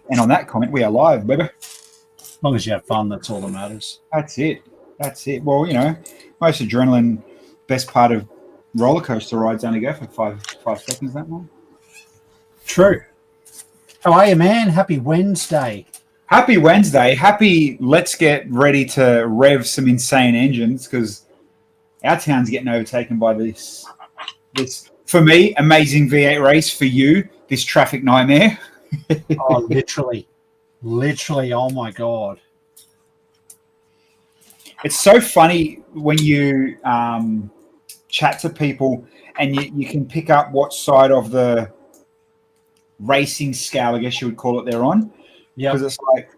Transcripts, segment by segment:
And on that comment, we are live, baby. As long as you have fun, that's all that matters. That's it. That's it. Well, most adrenaline, best part of roller coaster rides only go for five seconds, that one. True. How are you, man? Happy Wednesday. Happy Wednesday. Happy let's get ready to rev some insane engines because our town's getting overtaken by this, for me, amazing V8 race. For you, this traffic nightmare. Oh, literally, oh my God. It's so funny when you chat to people and you can pick up what side of the racing scale, I guess you would call it, they're on. Because it's like,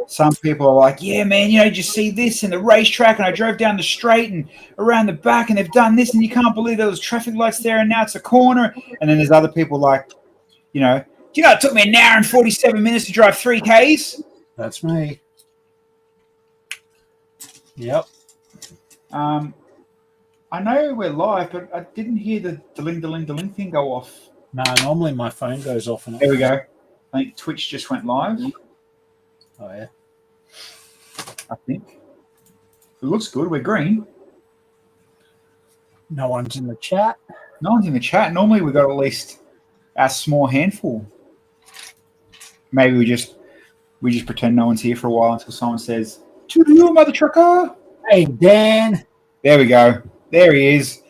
some people are like, yeah, man, did you see this in the racetrack? And I drove down the straight and around the back and they've done this and you can't believe there was traffic lights there and now it's a corner. And then there's other people like, do you know it took me an hour and 47 minutes to drive 3Ks? That's me. Yep. I know we're live, but I didn't hear the deling thing go off. No, normally my phone goes off. There we go. I think Twitch just went live. Oh, yeah. I think. It looks good. We're green. No one's in the chat. No one's in the chat. Normally we've got at least a small handful. Maybe we just pretend no one's here for a while until someone says, "To you, mother trucker." Hey, Dan. There we go. There he is.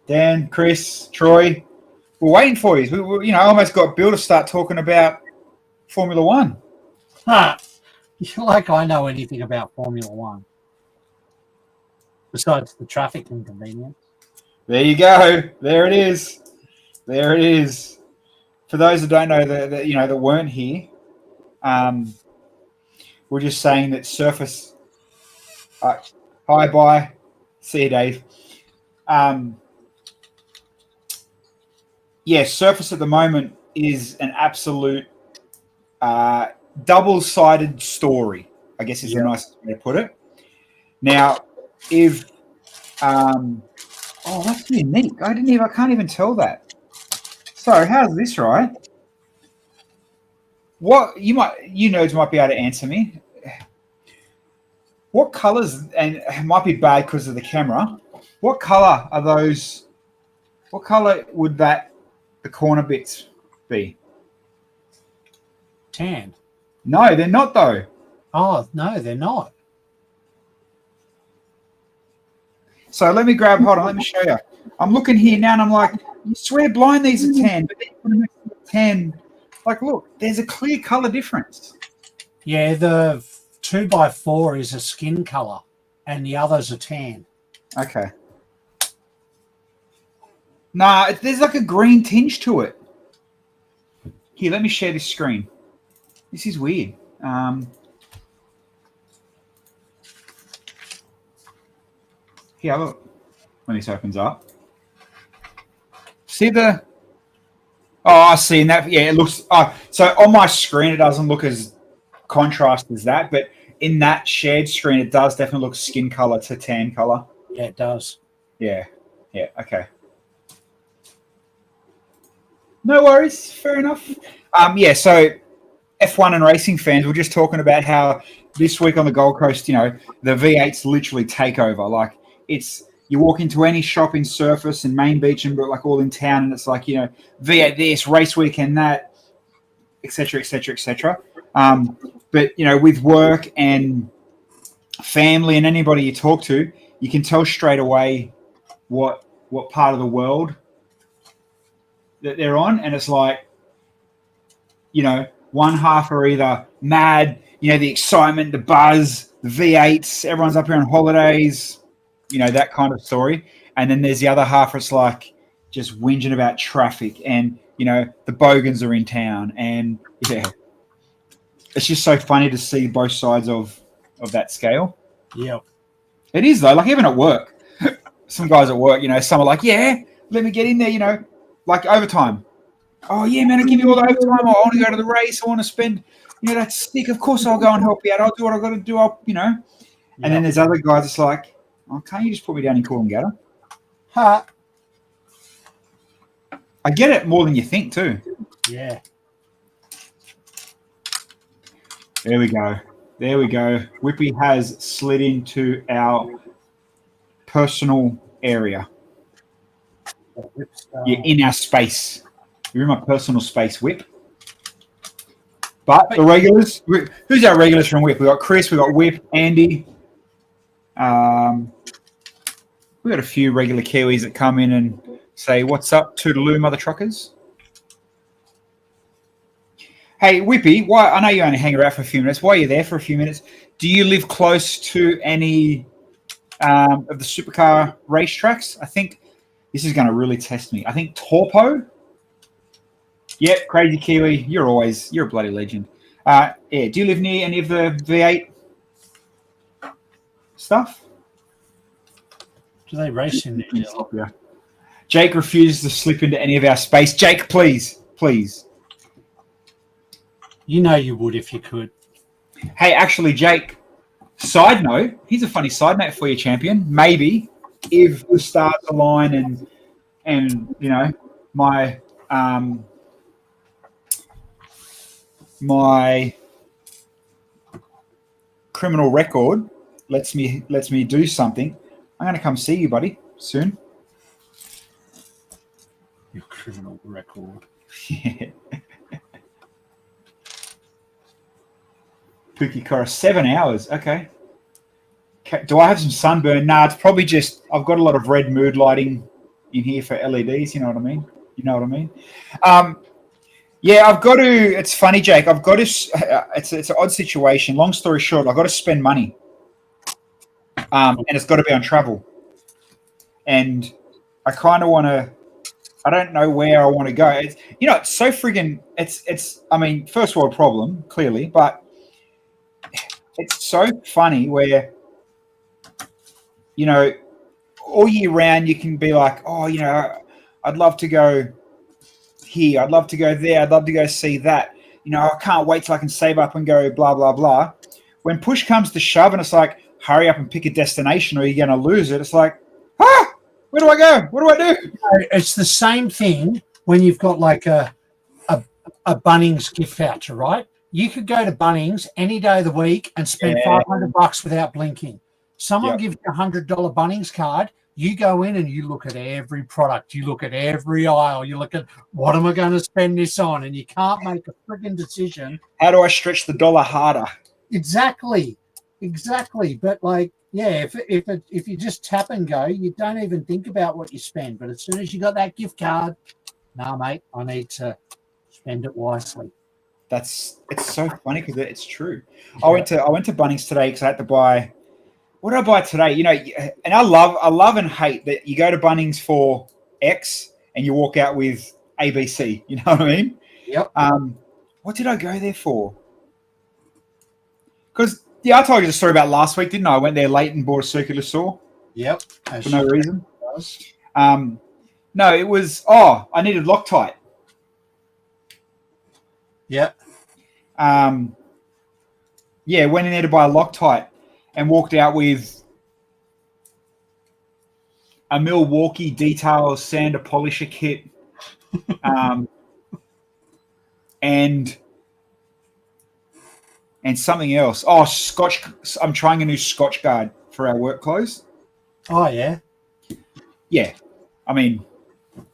Dan, Chris, Troy. We're waiting for you. We almost got Bill to start talking about Formula One. Huh. Like I know anything about Formula One. Besides the traffic inconvenience. There you go. There it is. There it is. For those that don't know that weren't here, we're just saying that Surface. Hi, bye. See you, Dave. Surface at the moment is an absolute double-sided story, I guess is the nicest way to put it. Now, if that's unique. I can't even tell that. So how's this, right? What you nerds might be able to answer me. What colors, and it might be bad because of the camera, what color are those? What color would the corner bits be? Tan. No, they're not though. Oh, no, they're not. So let me let me show you. I'm looking here now and I'm like, you swear blind these are tan, but they're 10. Like, look, there's a clear color difference. Yeah, the 2x4 is a skin color and the others are tan. Okay. Nah, there's like a green tinge to it. Here, let me share this screen. This is weird. Here, look. When this opens up. See the... Oh, I see. And that, it looks... Oh, so on my screen, it doesn't look as contrast as that, but in that shared screen, it does definitely look skin color to tan color. Yeah, it does. Yeah, okay. No worries. Fair enough. So F1 and racing fans, we're just talking about how this week on the Gold Coast, the V8s literally take over. Like, you walk into any shop in Surface and Main Beach and like all in town, and it's like, V8 this, race weekend that, etc., etc., etc. But with work and family and anybody you talk to, you can tell straight away what part of the world that they're on, and it's like, one half are either mad, the excitement, the buzz, the V8s, everyone's up here on holidays, that kind of story, and then there's the other half. It's like just whinging about traffic, and the bogans are in town, and it's just so funny to see both sides of that scale. Yeah, it is though. Like even at work, some guys at work, some are like, yeah, let me get in there, like overtime. Oh yeah, man, I'll give you all the overtime. I want to go to the race. I want to spend, that's sick. Of course I'll go and help you out. I'll do what I've got to do. And then there's other guys. It's like, oh, can't you just put me down in Coolangatta? Ha. I get it more than you think too. Yeah. There we go. There we go. Whippy has slid into our personal area. You're in our space. You're in my personal space, Whip. But the regulars, who's our regulars from Whip? We got Chris, we got Whip, Andy. We got a few regular Kiwis that come in and say, "What's up, Toodaloo, mother truckers?" Hey, Whippy, why? I know you only hang around for a few minutes. While you're there for a few minutes, do you live close to any of the supercar racetracks? I think this is going to really test me. I think Torpo. Yep, Crazy Kiwi. You're a bloody legend. Yeah, do you live near any of the V8 stuff? Do they race in there? Yeah. Jake refuses to slip into any of our space. Jake, please. You know you would if you could. Hey, actually, Jake, side note, here's a funny side note for you, champion. Maybe if the stars align and you know, my criminal record lets me do something, I'm going to come see you, buddy, soon. Your criminal record. Yeah. Pookie Cora, 7 hours. Okay. Do I have some sunburn? Nah, it's probably just I've got a lot of red mood lighting in here for LEDs. You know what I mean? Yeah, I've got to. It's funny, Jake. I've got to. It's an odd situation. Long story short, I've got to spend money, and it's got to be on travel. And I kind of want to. I don't know where I want to go. It's so friggin'. It's. I mean, first world problem, clearly, but it's so funny where, all year round you can be like, oh, I'd love to go here, I'd love to go there, I'd love to go see that. I can't wait till I can save up and go blah, blah, blah. When push comes to shove and it's like, hurry up and pick a destination or you're going to lose it, it's like, where do I go? What do I do? It's the same thing when you've got like a Bunnings gift voucher, right? You could go to Bunnings any day of the week and spend $500 without blinking. Someone gives you $100 Bunnings card. You go in and you look at every product. You look at every aisle. You look at what am I going to spend this on? And you can't make a frigging decision. How do I stretch the dollar harder? Exactly. But if you just tap and go, you don't even think about what you spend. But as soon as you got that gift card, nah, mate, I need to spend it wisely. It's so funny because it's true. I went to Bunnings today because I had to buy. What did I buy today? And I love and hate that you go to Bunnings for X and you walk out with ABC. You know what I mean? Yep. What did I go there for? Because I told you the story about last week, didn't I? I went there late and bought a circular saw. Yep. For no reason. No, it was. Oh, I needed Loctite. Yep. Went in there to buy a Loctite and walked out with a Milwaukee detail sander polisher kit, and something else. Oh, Scotch. I'm trying a new Scotch guard for our work clothes. Oh yeah. Yeah, I mean,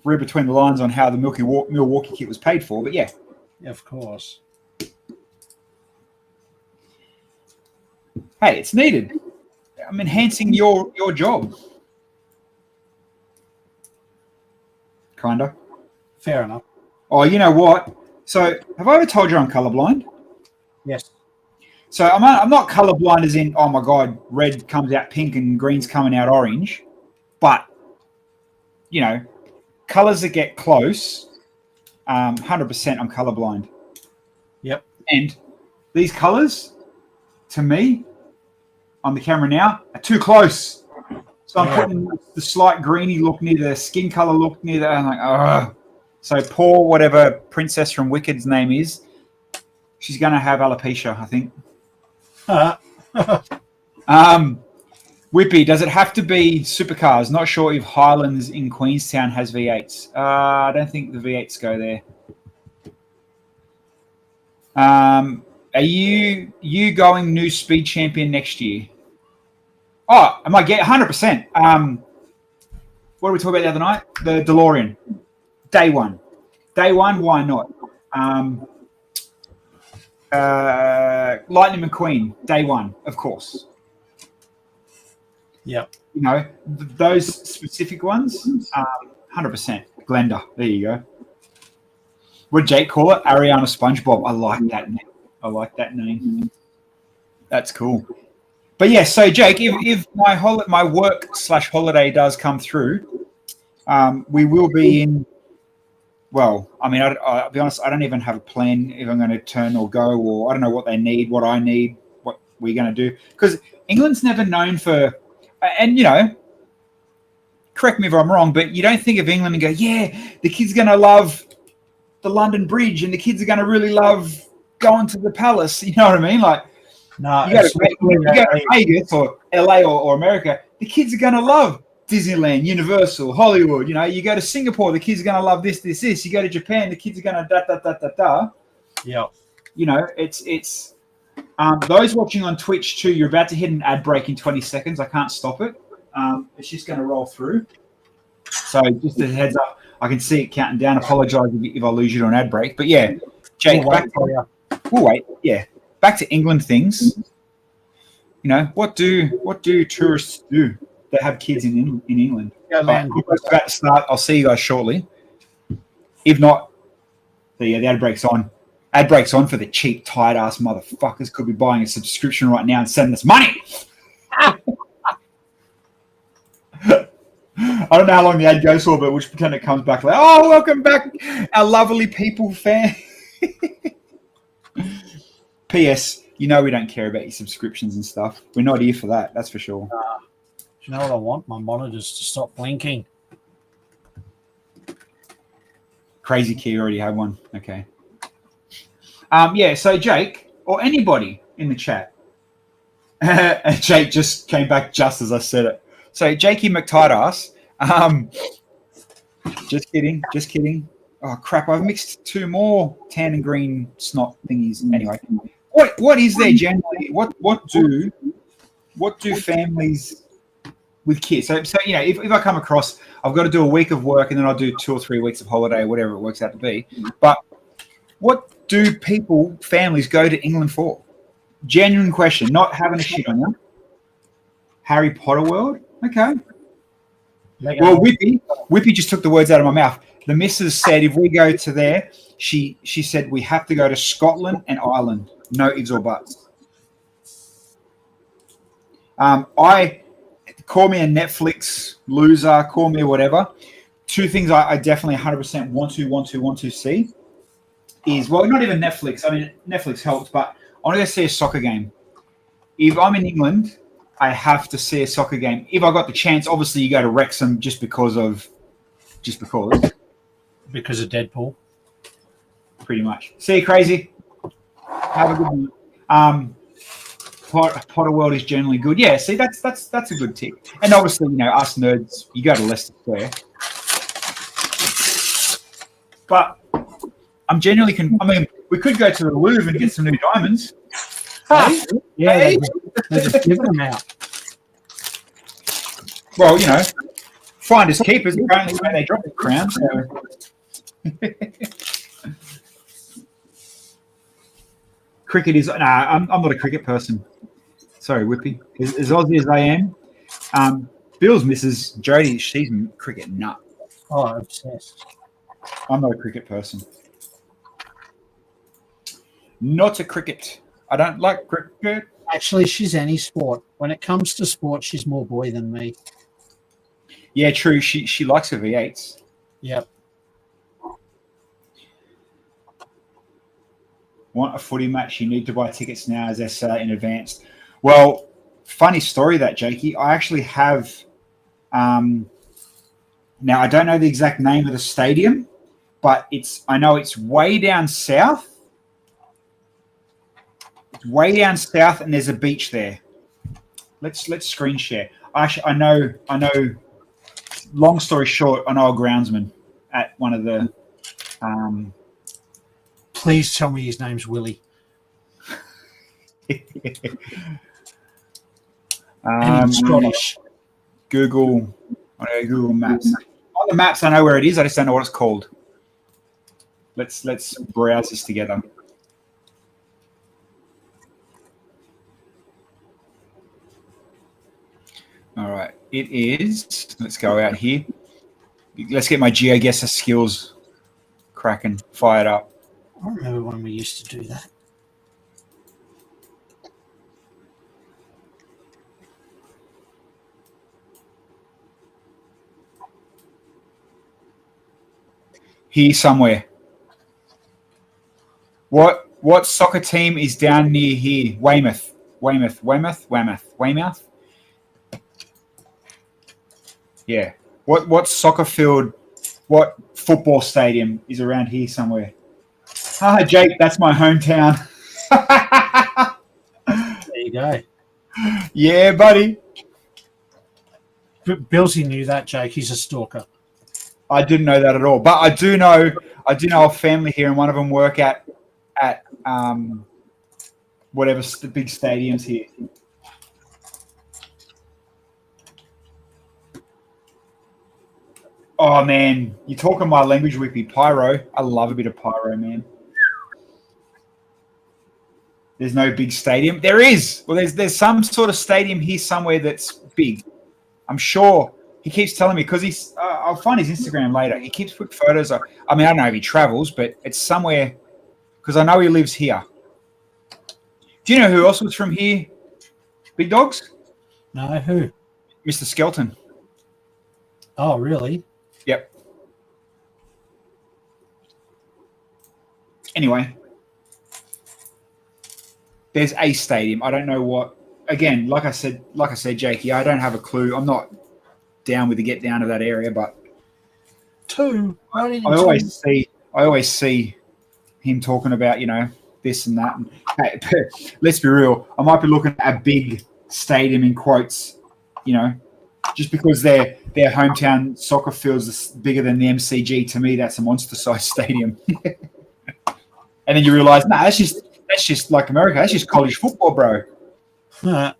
read between the lines on how the Milwaukee kit was paid for, but yeah. Yeah, of course. Hey, it's needed. I'm enhancing your job. Kinda. Fair enough. Oh, you know what? So, have I ever told you I'm colorblind? Yes. So I'm not colorblind as in, oh my God, red comes out pink and green's coming out orange. But, colors that get close, 100% I'm colorblind. Yep. And these colors, to me, on the camera now, are too close. So I'm putting the slight greeny look near the skin color look near that. I'm like, ugh. So poor whatever princess from Wicked's name is, she's going to have alopecia, I think. Whippy, does it have to be supercars? Not sure if Highlands in Queenstown has V8s. I don't think the V8s go there. Are you going new speed champion next year? Oh, am I get 100%? What did we talk about the other night? The DeLorean. Day one. Why not? Lightning McQueen. Day one, of course. Yep. You know, those specific ones, 100%. Glenda. There you go. What did Jake call it? Ariana SpongeBob. I like that name. That's cool. But yeah, so Jake, if my work/holiday does come through, we will be in. Well, I mean, I'll be honest. I don't even have a plan if I'm going to turn or go, or I don't know what they need, what I need, what we're going to do. Because England's never known for, and you know, correct me if I'm wrong, but you don't think of England and go, yeah, the kids are going to love the London Bridge, and the kids are going to really love going to the Palace. You know what I mean? Like, No, you go to Vegas or LA or America, the kids are going to love Disneyland, Universal, Hollywood. You know, you go to Singapore, the kids are going to love this. You go to Japan, the kids are going to da. Yeah. You know, it's those watching on Twitch too. You're about to hit an ad break in 20 seconds. I can't stop it. It's just going to roll through. So just a heads up. I can see it counting down. Apologise if I lose you to an ad break. But yeah, Jake, we'll wait. Yeah, back to England things. You know, what do tourists do that have kids in England? Yeah, I'm about to start. I'll see you guys shortly. If not, the ad break's on. Ad break's on for the cheap, tight-ass motherfuckers. Could be buying a subscription right now and sending us money. I don't know how long the ad goes for, but we'll just pretend it comes back like, oh, welcome back, our lovely people fan. P.S. You know we don't care about your subscriptions and stuff. We're not here for that, that's for sure. Do you know what I want? My monitors to stop blinking. Crazy Key already had one. Okay. Yeah, so Jake, or anybody in the chat, Jake just came back just as I said it. So Jakey McTightass, just kidding. Oh crap! I've mixed two more tan and green snot thingies. Anyway, what is there generally? What do families with kids? So you know, if I come across, I've got to do a week of work and then I'll do 2 or 3 weeks of holiday, whatever it works out to be. But what do families go to England for? Genuine question, not having a shit on you. Harry Potter World? Okay. Well, Whippy just took the words out of my mouth. The missus said if we go to there, she said we have to go to Scotland and Ireland. No ifs or buts. I call me a Netflix loser, call me whatever. 2 things I definitely 100% want to see is, well, not even Netflix. I mean, Netflix helps, but I want to go see a soccer game. If I'm in England, I have to see a soccer game. If I got the chance, obviously you go to Wrexham just because. Because of Deadpool. Pretty much. See you, Crazy. Have a good one. Potter World is generally good. Yeah, see, that's a good tip. And obviously, you know, us nerds, you go to Leicester Square. But I'm genuinely I mean, we could go to the Louvre and get some new diamonds. Hey? Yeah, hey? They're just giving them out. Well, you know, finders keepers. Apparently, when they drop the crown. So. Cricket is I'm not a cricket person. Sorry, Whippy. As Aussie as I am, Bill's missus Jodie, she's a cricket nut. Oh, obsessed. I'm not a cricket person. Not a cricket. I don't like cricket. Actually, she's any sport. When it comes to sport, she's more boy than me. Yeah, true. She likes her V8s. Yep. Want a footy match? You need to buy tickets now as they sell in advance. Well, funny story that, Jakey. I actually have. Now I don't know the exact name of the stadium, but I know it's way down south. It's way down south, and there's a beach there. Let's screen share. I know. Long story short, I know a groundsman at one of the. Please tell me his name's Willie. And he's Scottish. Google Maps. On the maps, I know where it is. I just don't know what it's called. Let's browse this together. All right, it is. Let's go out here. Let's get my GeoGuessr skills cracking, fired up. I remember when we used to do that. Here somewhere. What soccer team is down near here? Weymouth. Yeah. What soccer field? What football stadium is around here somewhere? Ah, Jake, that's my hometown. There you go. Yeah, buddy. Billsy knew that, Jake. He's a stalker. I didn't know that at all, but I do know a family here, and one of them work at whatever the big stadiums here. Oh man, you're talking my language, Whippy. Pyro. I love a bit of pyro, man. There's no big stadium. There is. Well, there's some sort of stadium here somewhere that's big. I'm sure. He keeps telling me because he's. I'll find his Instagram later. He keeps putting photos. I mean, I don't know if he travels, but it's somewhere because I know he lives here. Do you know who else was from here? Big Dogs? No, who? Mr. Skelton. Oh, really? Yep. Anyway, there's a stadium. I don't know what. Again, like I said, Jakey, I don't have a clue. I'm not down with the get down to that area, but I always see him talking about this and that. And, hey, let's be real. I might be looking at a big stadium in quotes, just because their hometown soccer field is bigger than the MCG. To me, that's a monster-sized stadium. And then you realise, that's just like America. That's just college football, bro. Huh.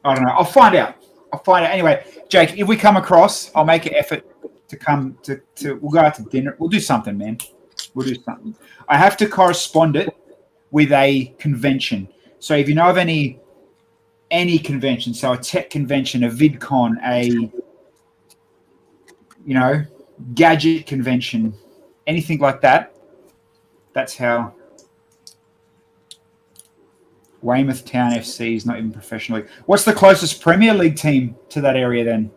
I don't know. I'll find out. Anyway, Jake, if we come across, I'll make an effort to come to we'll go out to dinner. We'll do something, man. We'll do something. I have to correspond it with a convention. So if you know of any convention, so a tech convention, a VidCon, a gadget convention, anything like that, that's how. Weymouth Town FC is not even professional league. What's the closest Premier League team to that area then?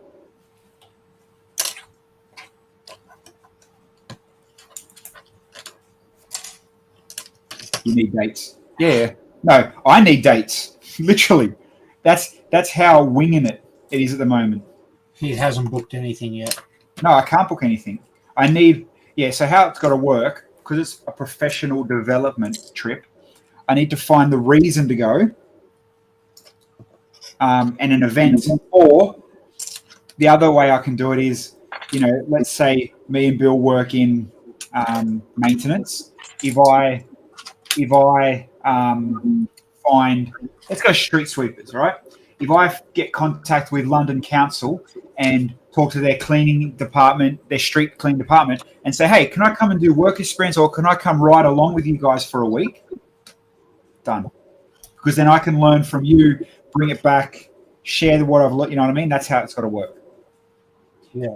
You need dates. Yeah. No, I need dates. Literally. That's how winging it is at the moment. He hasn't booked anything yet. No, I can't book anything. I need, so how it's got to work, because it's a professional development trip, I need to find the reason to go and an event. Or the other way I can do it is, let's say me and Bill work in maintenance. If I find, let's go street sweepers, right? If I get contact with London Council and talk to their cleaning department, their street cleaning department, and say, hey, can I come and do work experience, or can I come ride along with you guys for a week? Done. Because then I can learn from you, bring it back, share what I've learned. You know what I mean? That's how it's got to work. Yeah.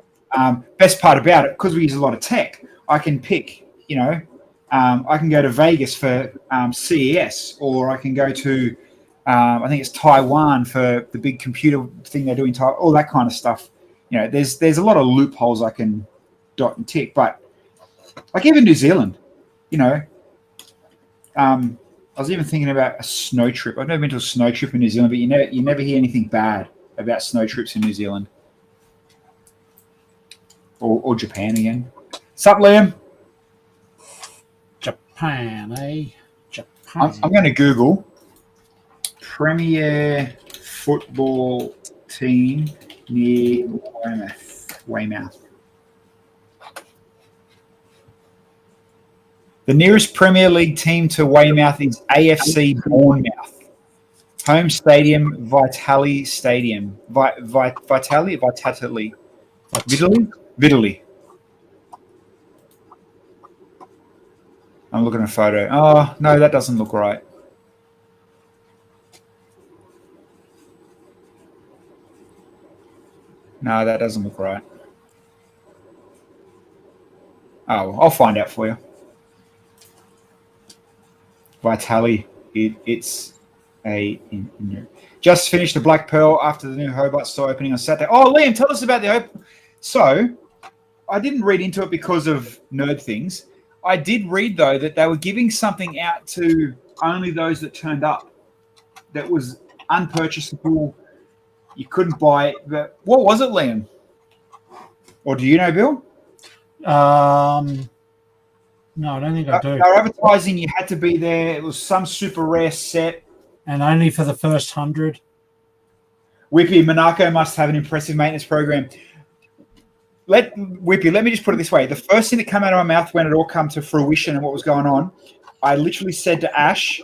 Best part about it, because we use a lot of tech, I can pick, I can go to Vegas for CES, or I can go to, I think it's Taiwan for the big computer thing they're doing, all that kind of stuff. There's a lot of loopholes I can dot and tick, but like even New Zealand, I was even thinking about a snow trip. I've never been to a snow trip in New Zealand, but you never hear anything bad about snow trips in New Zealand. Or Japan again. Sup, Liam? Japan, eh? Japan. I'm going to Google Premier Football Team near Weymouth. The nearest Premier League team to Weymouth is AFC Bournemouth. Home stadium, Vitali Stadium. Vitali? Vitali. I'm looking at a photo. Oh, no, that doesn't look right. No, that doesn't look right. Oh, well, I'll find out for you. Vitali. It's a... Just finished the Black Pearl after the new Hobart store opening on Saturday. Oh, Liam, tell us about the open. So, I didn't read into it because of nerd things. I did read, though, that they were giving something out to only those that turned up that was unpurchasable. You couldn't buy it. But what was it, Liam? Or do you know, Bill? No, I don't think I do. They were advertising you had to be there. It was some super rare set. And only for the first 100. Whippy, Monaco must have an impressive maintenance program. Whippy, let me just put it this way. The first thing that came out of my mouth when it all come to fruition and what was going on, I literally said to Ash,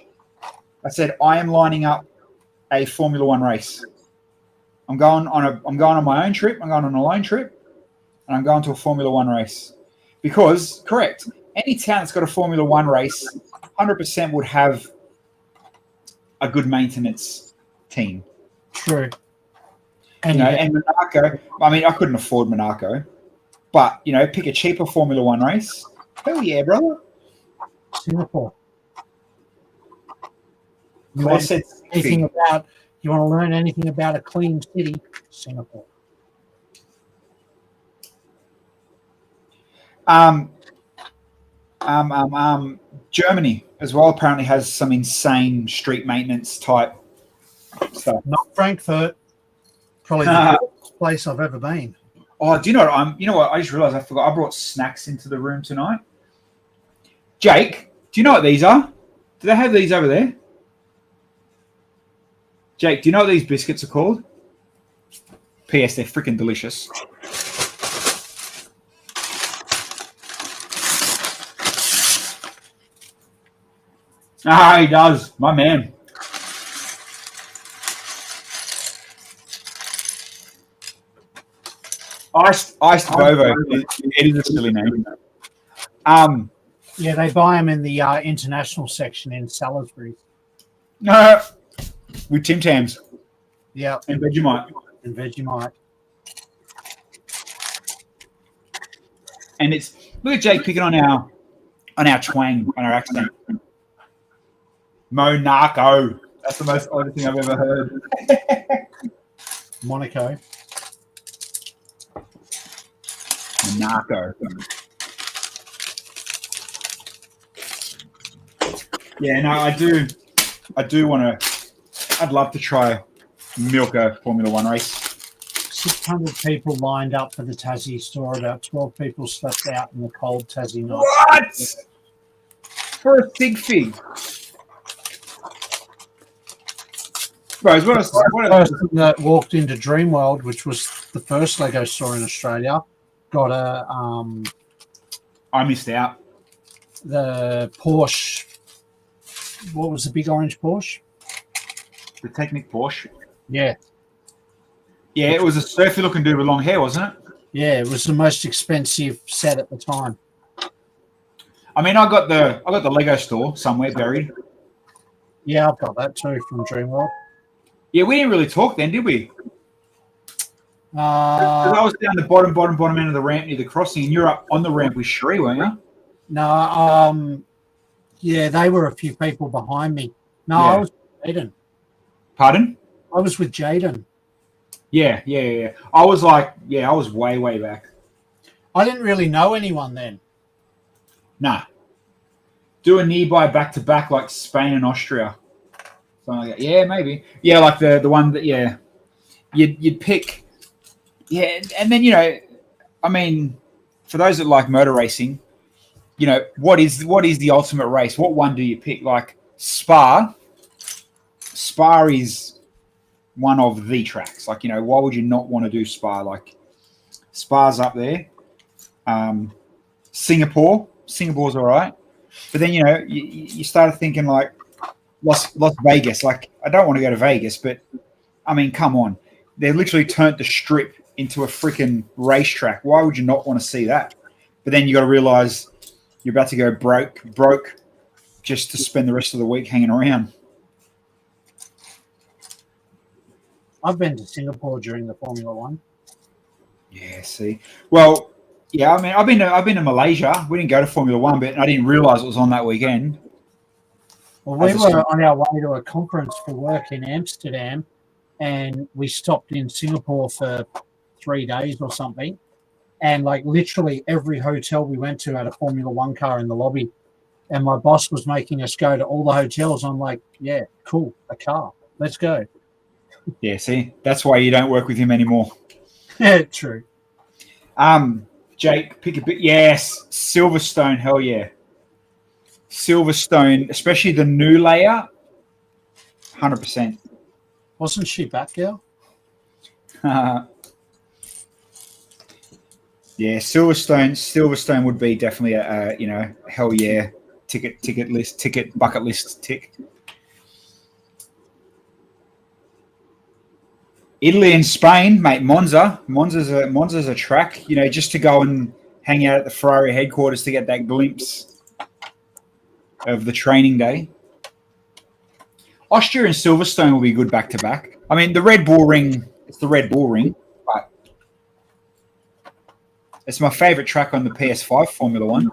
I said, I am lining up a Formula One race. I'm going on my own trip. I'm going on a lone trip. And I'm going to a Formula One race. Because, correct, any town that's got a Formula One race 100% would have a good maintenance team. True. And Monaco, I mean, I couldn't afford Monaco, but, pick a cheaper Formula One race. Hell yeah, brother. Singapore. You want to learn anything about a clean city? Singapore. Germany as well apparently has some insane street maintenance type stuff. Not Frankfurt. Probably the best place I've ever been. Oh, do you know what? You know what? I just realised I forgot. I brought snacks into the room tonight. Jake, do you know what these are? Do they have these over there? Jake, do you know what these biscuits are called? P.S. They're freaking delicious. Ah, he does. My man. Iced Bovo. It is a silly name. Yeah, they buy them in the international section in Salisbury. With Tim Tams. Yeah. And Vegemite. And it's look at Jake picking on our twang, on our accent. Monaco. That's the most odd thing I've ever heard. Monaco. Monaco. Yeah, no, I do want to. I'd love to try milk a Formula One race. 600 people lined up for the Tassie store. About 12 people slept out in the cold Tassie night. What? For a sig fig. Bros, what else? The person that walked into Dreamworld, which was the first Lego store in Australia, got a I missed out. The Porsche. What was the big orange Porsche? The Technic Porsche. Yeah. Yeah, it was a surfy looking dude with long hair, wasn't it? Yeah, it was the most expensive set at the time. I mean, I got the Lego store somewhere buried. Yeah, I've got that too from Dreamworld. Yeah, we didn't really talk then, did we? I was down the bottom end of the ramp near the crossing, and you're up on the ramp with Sheree, weren't you? No, yeah, they were a few people behind me. No, Yeah. I was with Jaden. Pardon? I was with Jaden. Yeah. I was way back. I didn't really know anyone then. Nah. Do a nearby back-to-back like Spain and Austria. Something like that. Yeah, maybe. Yeah, like the one that, yeah. You'd pick... Yeah, and then, I mean, for those that like motor racing, what is the ultimate race? What one do you pick? Like Spa is one of the tracks. Like, why would you not want to do Spa? Like, Spa's up there. Singapore's all right. But then you started thinking like Las Vegas. Like I don't want to go to Vegas, but I mean, come on, they literally turned the Strip into a freaking racetrack. Why would you not want to see that? But then you got to realize you're about to go broke, just to spend the rest of the week hanging around. I've been to Singapore during the Formula One. Yeah, see. Well, yeah, I mean, I've been to Malaysia. We didn't go to Formula One, but I didn't realize it was on that weekend. Well, we were on our way to a conference for work in Amsterdam, and we stopped in Singapore for 3 days or something. And like literally every hotel we went to had a Formula One car in the lobby. And my boss was making us go to all the hotels. I'm like, yeah, cool, a car. Let's go. Yeah, see, that's why you don't work with him anymore. Yeah, true. Jake, pick a bit. Yes, Silverstone, hell yeah. Silverstone, especially the new layer, 100%. Wasn't she Batgirl? Yeah, Silverstone would be definitely a hell yeah ticket bucket list tick. Italy and Spain, mate. Monza's a track. Just to go and hang out at the Ferrari headquarters to get that glimpse of the training day. Austria and Silverstone will be good back to back. I mean, the Red Bull Ring. It's the Red Bull Ring, but it's my favorite track on the PS5 Formula One.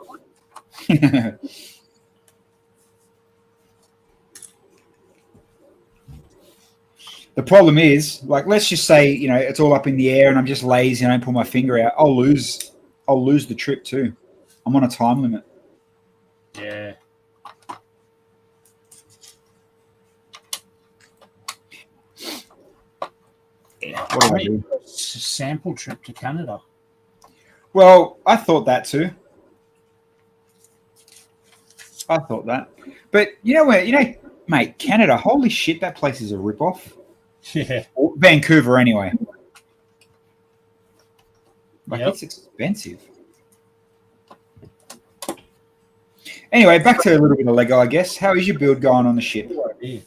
The problem is, like, let's just say, it's all up in the air and I'm just lazy and I don't pull my finger out. I'll lose the trip too. I'm on a time limit. Yeah. What do I do? Sample trip to Canada. Well, I thought that too. I thought that. But mate, Canada, holy shit, that place is a rip-off. Yeah. Or Vancouver, anyway. Like, It's expensive. Anyway, back to a little bit of Lego, I guess. How is your build going on the ship? Yeah,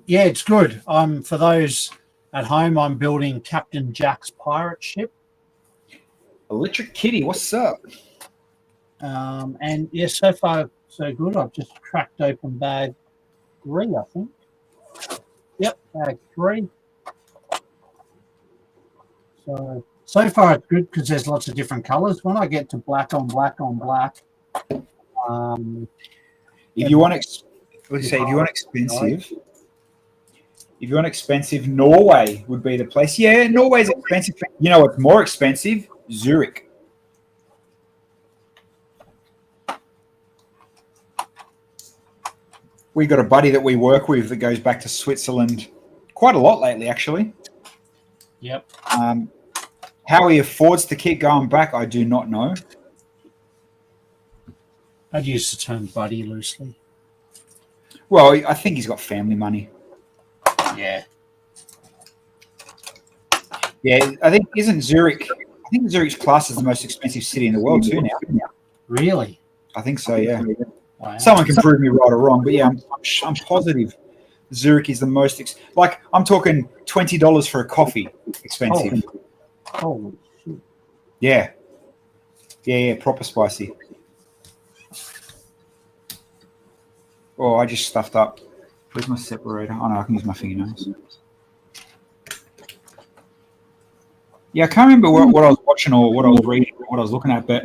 it's good. For those at home, I'm building Captain Jack's pirate ship. Electric Kitty, what's up? And yeah, so far so good. I've just cracked open bag 3, I think. Yep, bag 3. So far it's good because there's lots of different colors. When I get to black on black on black, if you want expensive, Norway would be the place. Yeah, Norway's expensive. You know what's more expensive? Zurich. We got a buddy that we work with that goes back to Switzerland quite a lot lately, actually. Yep. How he affords to keep going back, I do not know. I'd use the term buddy loosely. Well, I think he's got family money. Yeah. Yeah, I think Zurich's classed as the most expensive city in the world too now. Really? I think so, yeah. Wow. Someone can prove me right or wrong, but yeah, I'm positive Zurich is the most I'm talking $20 for a coffee expensive. Oh shit. Yeah, proper spicy. Oh, I just stuffed up. Where's my separator? Oh no, I can use my fingernails. Yeah, I can't remember what I was watching or what I was reading, or what I was looking at, but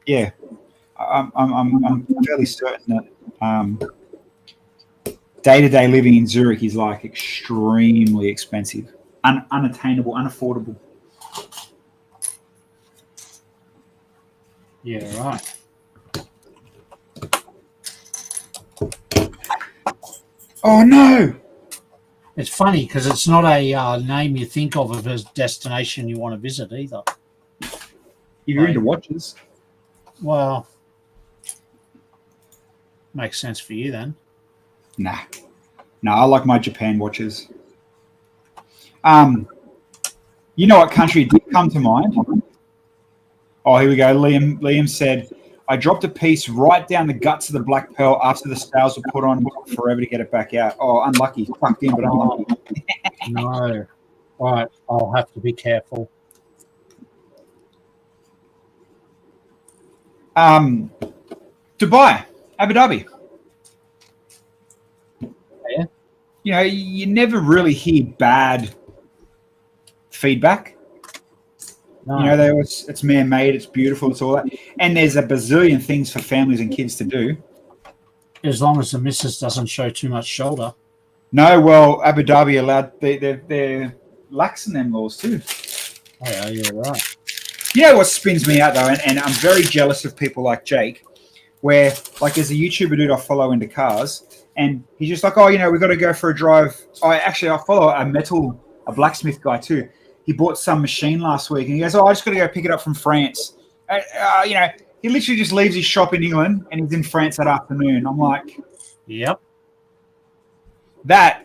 yeah, I'm fairly certain that day-to-day living in Zurich is like extremely expensive, unattainable, unaffordable. Yeah, right. Oh no! It's funny because it's not a name you think of as destination you want to visit either. If you're into watches. Well, makes sense for you then. Nah, I like my Japan watches. You know what country did come to mind? Oh, here we go. Liam said, I dropped a piece right down the guts of the black pearl after the scales were put on. It took forever to get it back out. Oh, unlucky. Fucked in, but unlucky. No. All right. I'll have to be careful. Dubai, Abu Dhabi. Yeah. You know, you never really hear bad feedback. No. You know, it's man-made, it's beautiful, it's all that. And there's a bazillion things for families and kids to do. As long as the missus doesn't show too much shoulder. No, well, Abu Dhabi allowed, they're lax in them laws too. Oh, yeah, right. You know what spins me out, though, and I'm very jealous of people like Jake, where, like, there's a YouTuber dude I follow into cars, and he's just like, oh, you know, we've got to go for a drive. I follow a blacksmith guy too. He bought some machine last week, and he goes, oh, I just got to go pick it up from France. You know, he literally just leaves his shop in England, and he's in France that afternoon. I'm like, yep. That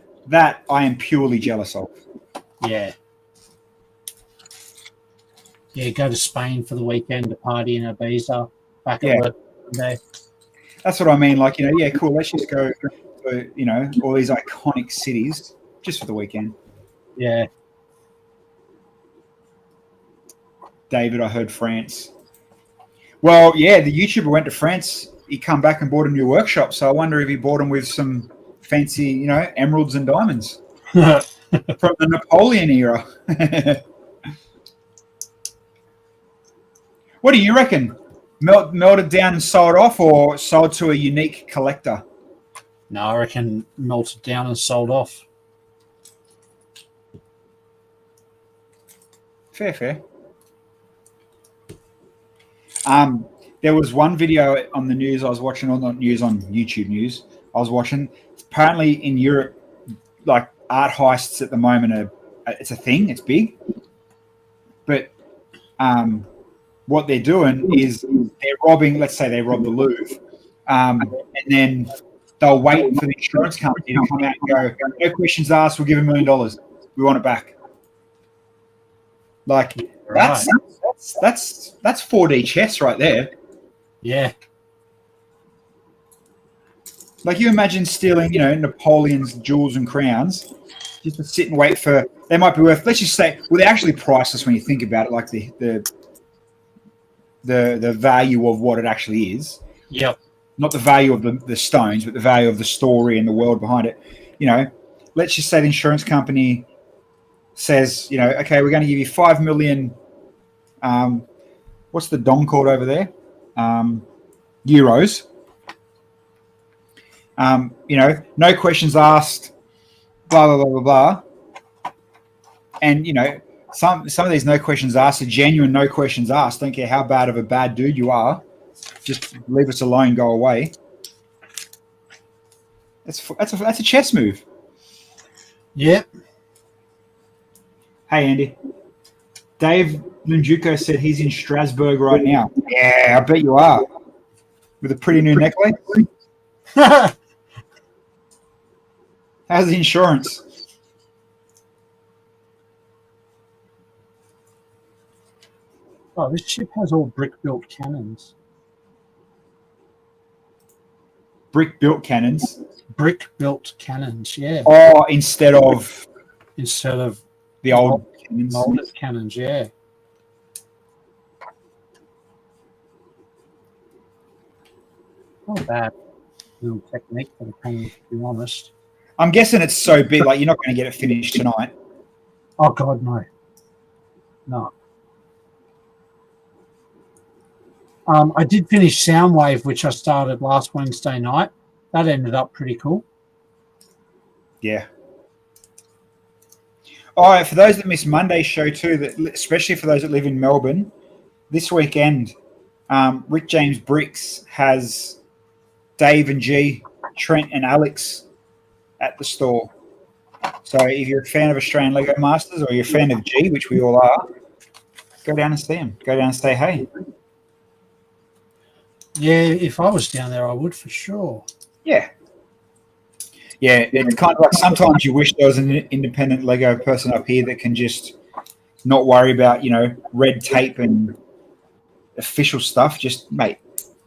I am purely jealous of. Yeah. Yeah, go to Spain for the weekend to party in Ibiza, back at work Monday. That's what I mean. Like, you know, yeah, cool. Let's just go to, you know, all these iconic cities just for the weekend. Yeah. David, I heard France. Well, yeah, the YouTuber went to France. He come back and bought a new workshop. So I wonder if he bought them with some fancy, you know, emeralds and diamonds from the Napoleon era. What do you reckon? Melted down and sold off, or sold to a unique collector? No, I reckon melted down and sold off. Fair. There was one video on the news I was watching, or not news, on YouTube news. I was watching. Apparently in Europe, like, art heists at the moment it's a thing. It's big, but what they're doing is they're robbing. Let's say they rob the Louvre, and then they'll wait for the insurance company to come out and go, no questions asked. We'll give $1 million. We want it back. Like, Right. that's 4D chess right there. Yeah. Like, you imagine stealing, you know, Napoleon's jewels and crowns just to sit and wait for. They might be worth. Let's just say, well, they're actually priceless when you think about it. Like the value of what it actually is. Yep. Not the value of the stones, but the value of the story and the world behind it. You know, let's just say the insurance company says, you know, okay, we're going to give you 5 million. What's the dong called over there? Euros. You know, no questions asked. Blah blah blah blah blah. And you know, some of these no questions asked are genuine no questions asked. Don't care how bad of a bad dude you are. Just leave us alone. Go away. That's a chess move. Yep. Hey, Andy. Dave Lunjuko said he's in Strasbourg right now. Yeah, I bet you are. With a pretty new necklace. How's the insurance? Oh, this ship has all brick-built cannons. Brick-built cannons? Brick-built cannons, yeah. Oh, instead of the old cannons. Molded cannons, yeah. Not bad little technique for the cannons, to be honest. I'm guessing it's so big, like, you're not going to get it finished tonight. Oh, God, no. No. I did finish Soundwave, which I started last Wednesday night. That ended up pretty cool. Yeah. All right, for those that missed Monday's show too, especially for those that live in Melbourne, this weekend, Rick James Bricks has Dave and G, Trent and Alex at the store. So if you're a fan of Australian Lego Masters, or you're a fan of G, which we all are, go down and see them. Go down and say hey. Yeah, if I was down there, I would for sure. Yeah. Yeah, it's kind of like sometimes you wish there was an independent Lego person up here that can just not worry about, you know, red tape and official stuff. Just, mate,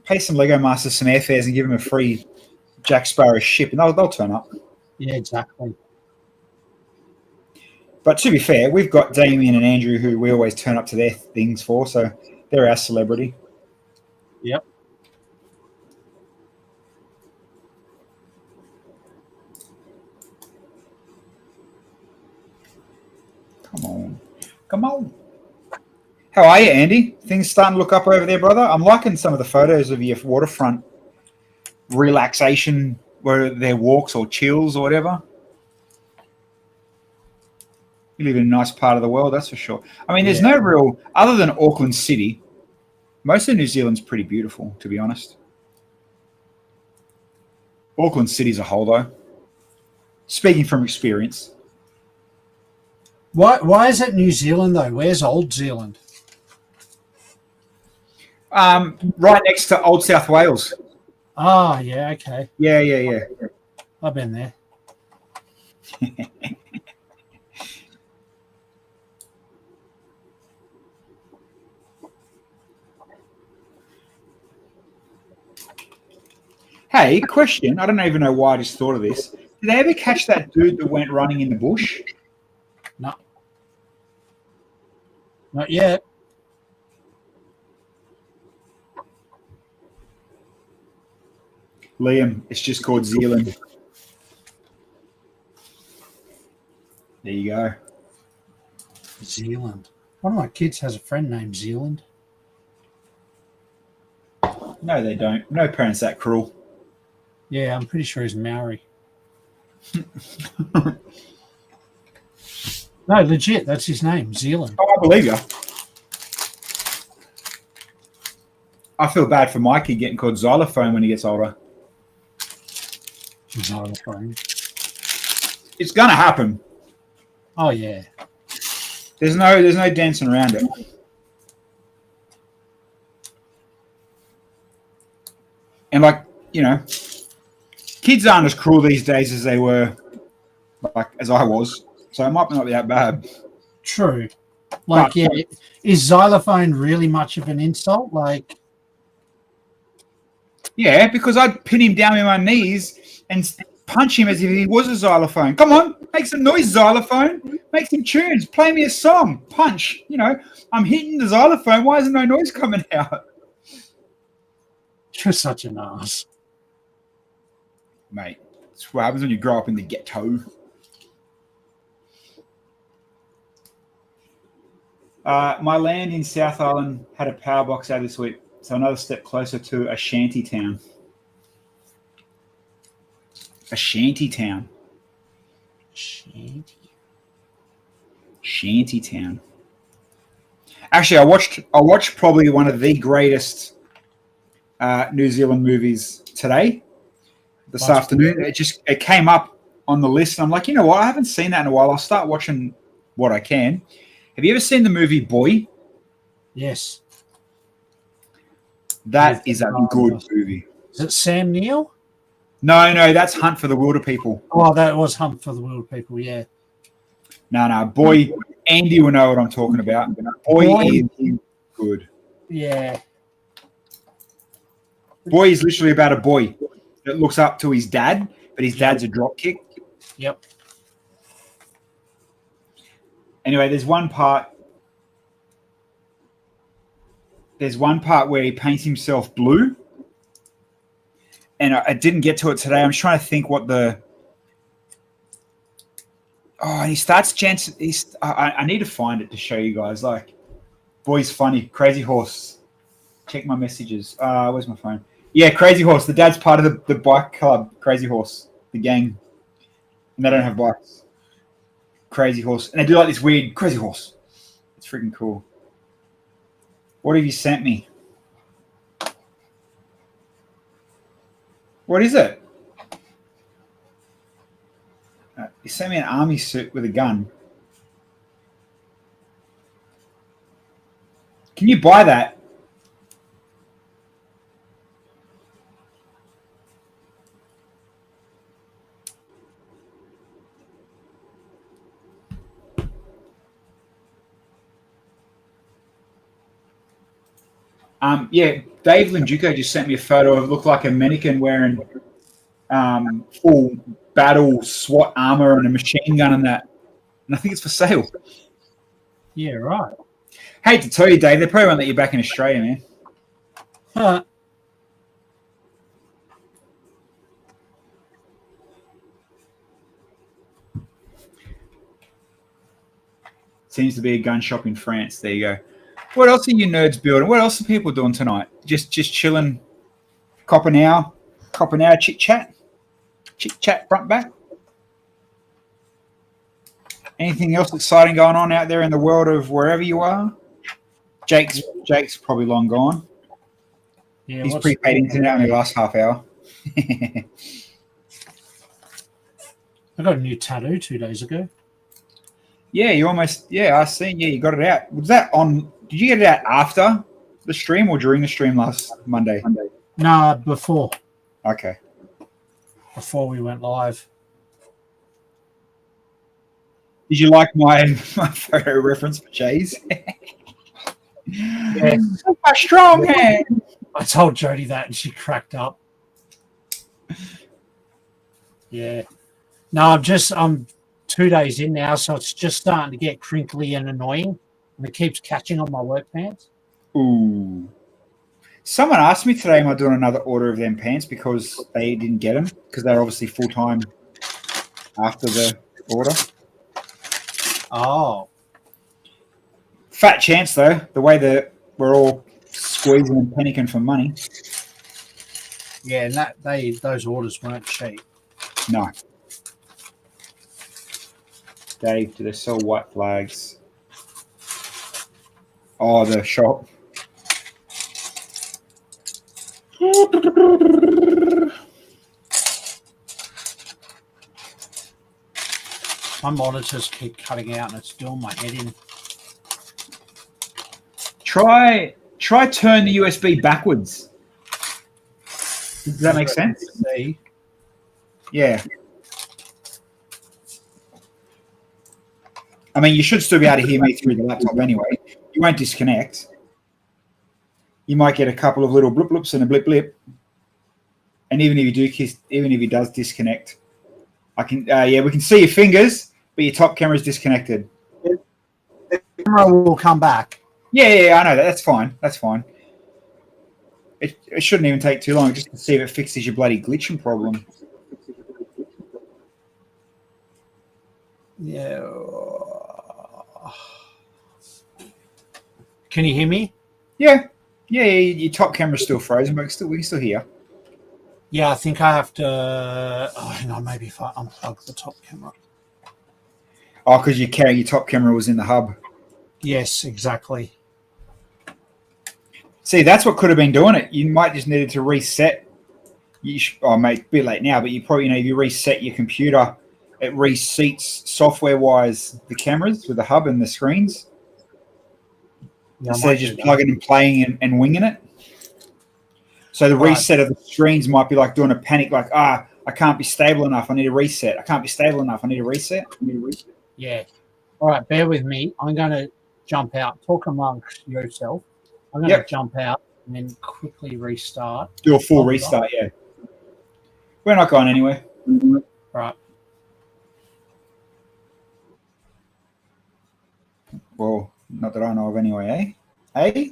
Pay some Lego Masters some airfares and give them a free Jack Sparrow ship, and they'll turn up. Yeah, exactly. But to be fair, we've got Damien and Andrew who we always turn up to their things for, so they're our celebrity. Yep. Come on. Come on. How are you, Andy? Things starting to look up over there, brother? I'm liking some of the photos of your waterfront relaxation, where they're walks or chills or whatever. You live in a nice part of the world, that's for sure. I mean, there's no real, other than Auckland City, most of New Zealand's pretty beautiful, to be honest. Auckland City's a whole, though. Speaking from experience. Why is it New Zealand, though? Where's Old Zealand? Right next to Old South Wales. Ah, yeah, okay. Yeah. I've been there. Hey, question. I don't even know why I just thought of this. Did they ever catch that dude that went running in the bush? No. Not yet. Liam, it's just called Zealand. There you go. Zealand. One of my kids has a friend named Zealand. No, they don't. No parents that cruel. Yeah, I'm pretty sure he's Maori. No, legit, that's his name, Zealand. Oh, I believe you. I feel bad for my kid getting called xylophone when he gets older. Xylophone. It's gonna happen. Oh yeah. There's no dancing around it. And like, you know, kids aren't as cruel these days as they were, like as I was. So it might not be that bad. True. Like, yeah, is xylophone really much of an insult? Like, yeah, because I'd pin him down with my knees and punch him as if he was a xylophone. Come on, make some noise, xylophone. Make some tunes. Play me a song. Punch. You know, I'm hitting the xylophone. Why isn't no noise coming out? you're such an ass. Mate, that's what happens when you grow up in the ghetto. My land in South Island had a power box out this week, so another step closer to a shanty town. A shanty town. Shanty town. Actually, I watched probably one of the greatest New Zealand movies today, this afternoon. It came up on the list, and I'm like, you know what? I haven't seen that in a while. I'll start watching what I can. Have you ever seen the movie Boy? Yes. That is a good movie. Is it Sam Neill? No, that's Hunt for the Wilder People. Oh, that was Hunt for the Wilder People, yeah. No, Boy. Andy will know what I'm talking about. Boy is good. Yeah. Boy is literally about a boy that looks up to his dad, but his dad's a dropkick. Yep. Anyway, there's one part where he paints himself blue, and I didn't get to it today. I'm just trying to think what the. Oh, and he starts chance. I need to find it to show you guys. Like, Boy's funny. Crazy Horse. Check my messages. Where's my phone? Yeah, Crazy Horse. The dad's part of the bike club. Crazy Horse, the gang, and they don't have bikes. Crazy Horse, and they do like this weird Crazy Horse. It's freaking cool. What have you sent me? What is it? You sent me an army suit with a gun. Can you buy that? Yeah, Dave Linduco just sent me a photo of looked like a mannequin wearing full battle SWAT armor and a machine gun and that. And I think it's for sale. Yeah, right. Hate to tell you, Dave, they probably won't let you back in Australia, man. Huh. Seems to be a gun shop in France. There you go. What else are you nerds building? What else are people doing tonight? Just chilling, copping hour, chit chat front back. Anything else exciting going on out there in the world of wherever you are? Jake's probably long gone. Yeah, He's prepaid internet only last half hour. I got a new tattoo 2 days ago. Yeah, you almost. Yeah, I seen. Yeah, you got it out. Was that on? Did you get it out after the stream or during the stream last Monday? Nah, before Okay. we went live. Did you like my photo reference for Jay's? Yeah. A strong hand. I told Jody that and she cracked up. Yeah. No, I'm 2 days in now, so it's just starting to get crinkly and annoying. And it keeps catching on my work pants. Ooh. Someone asked me today, am I doing another order of them pants because they didn't get them because they're obviously full time after the order. Oh. Fat chance though, the way that we're all squeezing and panicking for money. Yeah, and those orders weren't cheap. No. Dave, do they sell white flags? Oh, the shop. My monitors keep cutting out and it's doing my head in. Try turn the USB backwards. Does that make sense? See? Yeah. I mean, you should still be able to hear me through the laptop anyway. You won't disconnect. You might get a couple of little blip blips and a blip blip. And even if he does disconnect, we can see your fingers, but your top camera is disconnected. The camera will come back. Yeah, I know that. That's fine. It shouldn't even take too long just to see if it fixes your bloody glitching problem. Yeah. Can you hear me? Yeah. Your top camera's still frozen, but we can still hear. Yeah, I think I have to. Hang on, maybe if I unplug the top camera. Oh, because your top camera was in the hub. Yes, exactly. See, that's what could have been doing it. You might just needed to reset. Mate, a bit late now, but you probably if you reset your computer, it reseats software-wise the cameras with the hub and the screens. Yeah, instead of just plugging and playing and winging it. So the reset of the screens might be like doing a panic, like, I can't be stable enough. I need a reset. I can't be stable enough. I need a reset. Yeah. All right, bear with me. I'm going to jump out. Talk amongst yourself. I'm going to jump out and then quickly restart. Do a full restart, yeah. We're not going anywhere. Right. Well, not that I know of anyway, eh?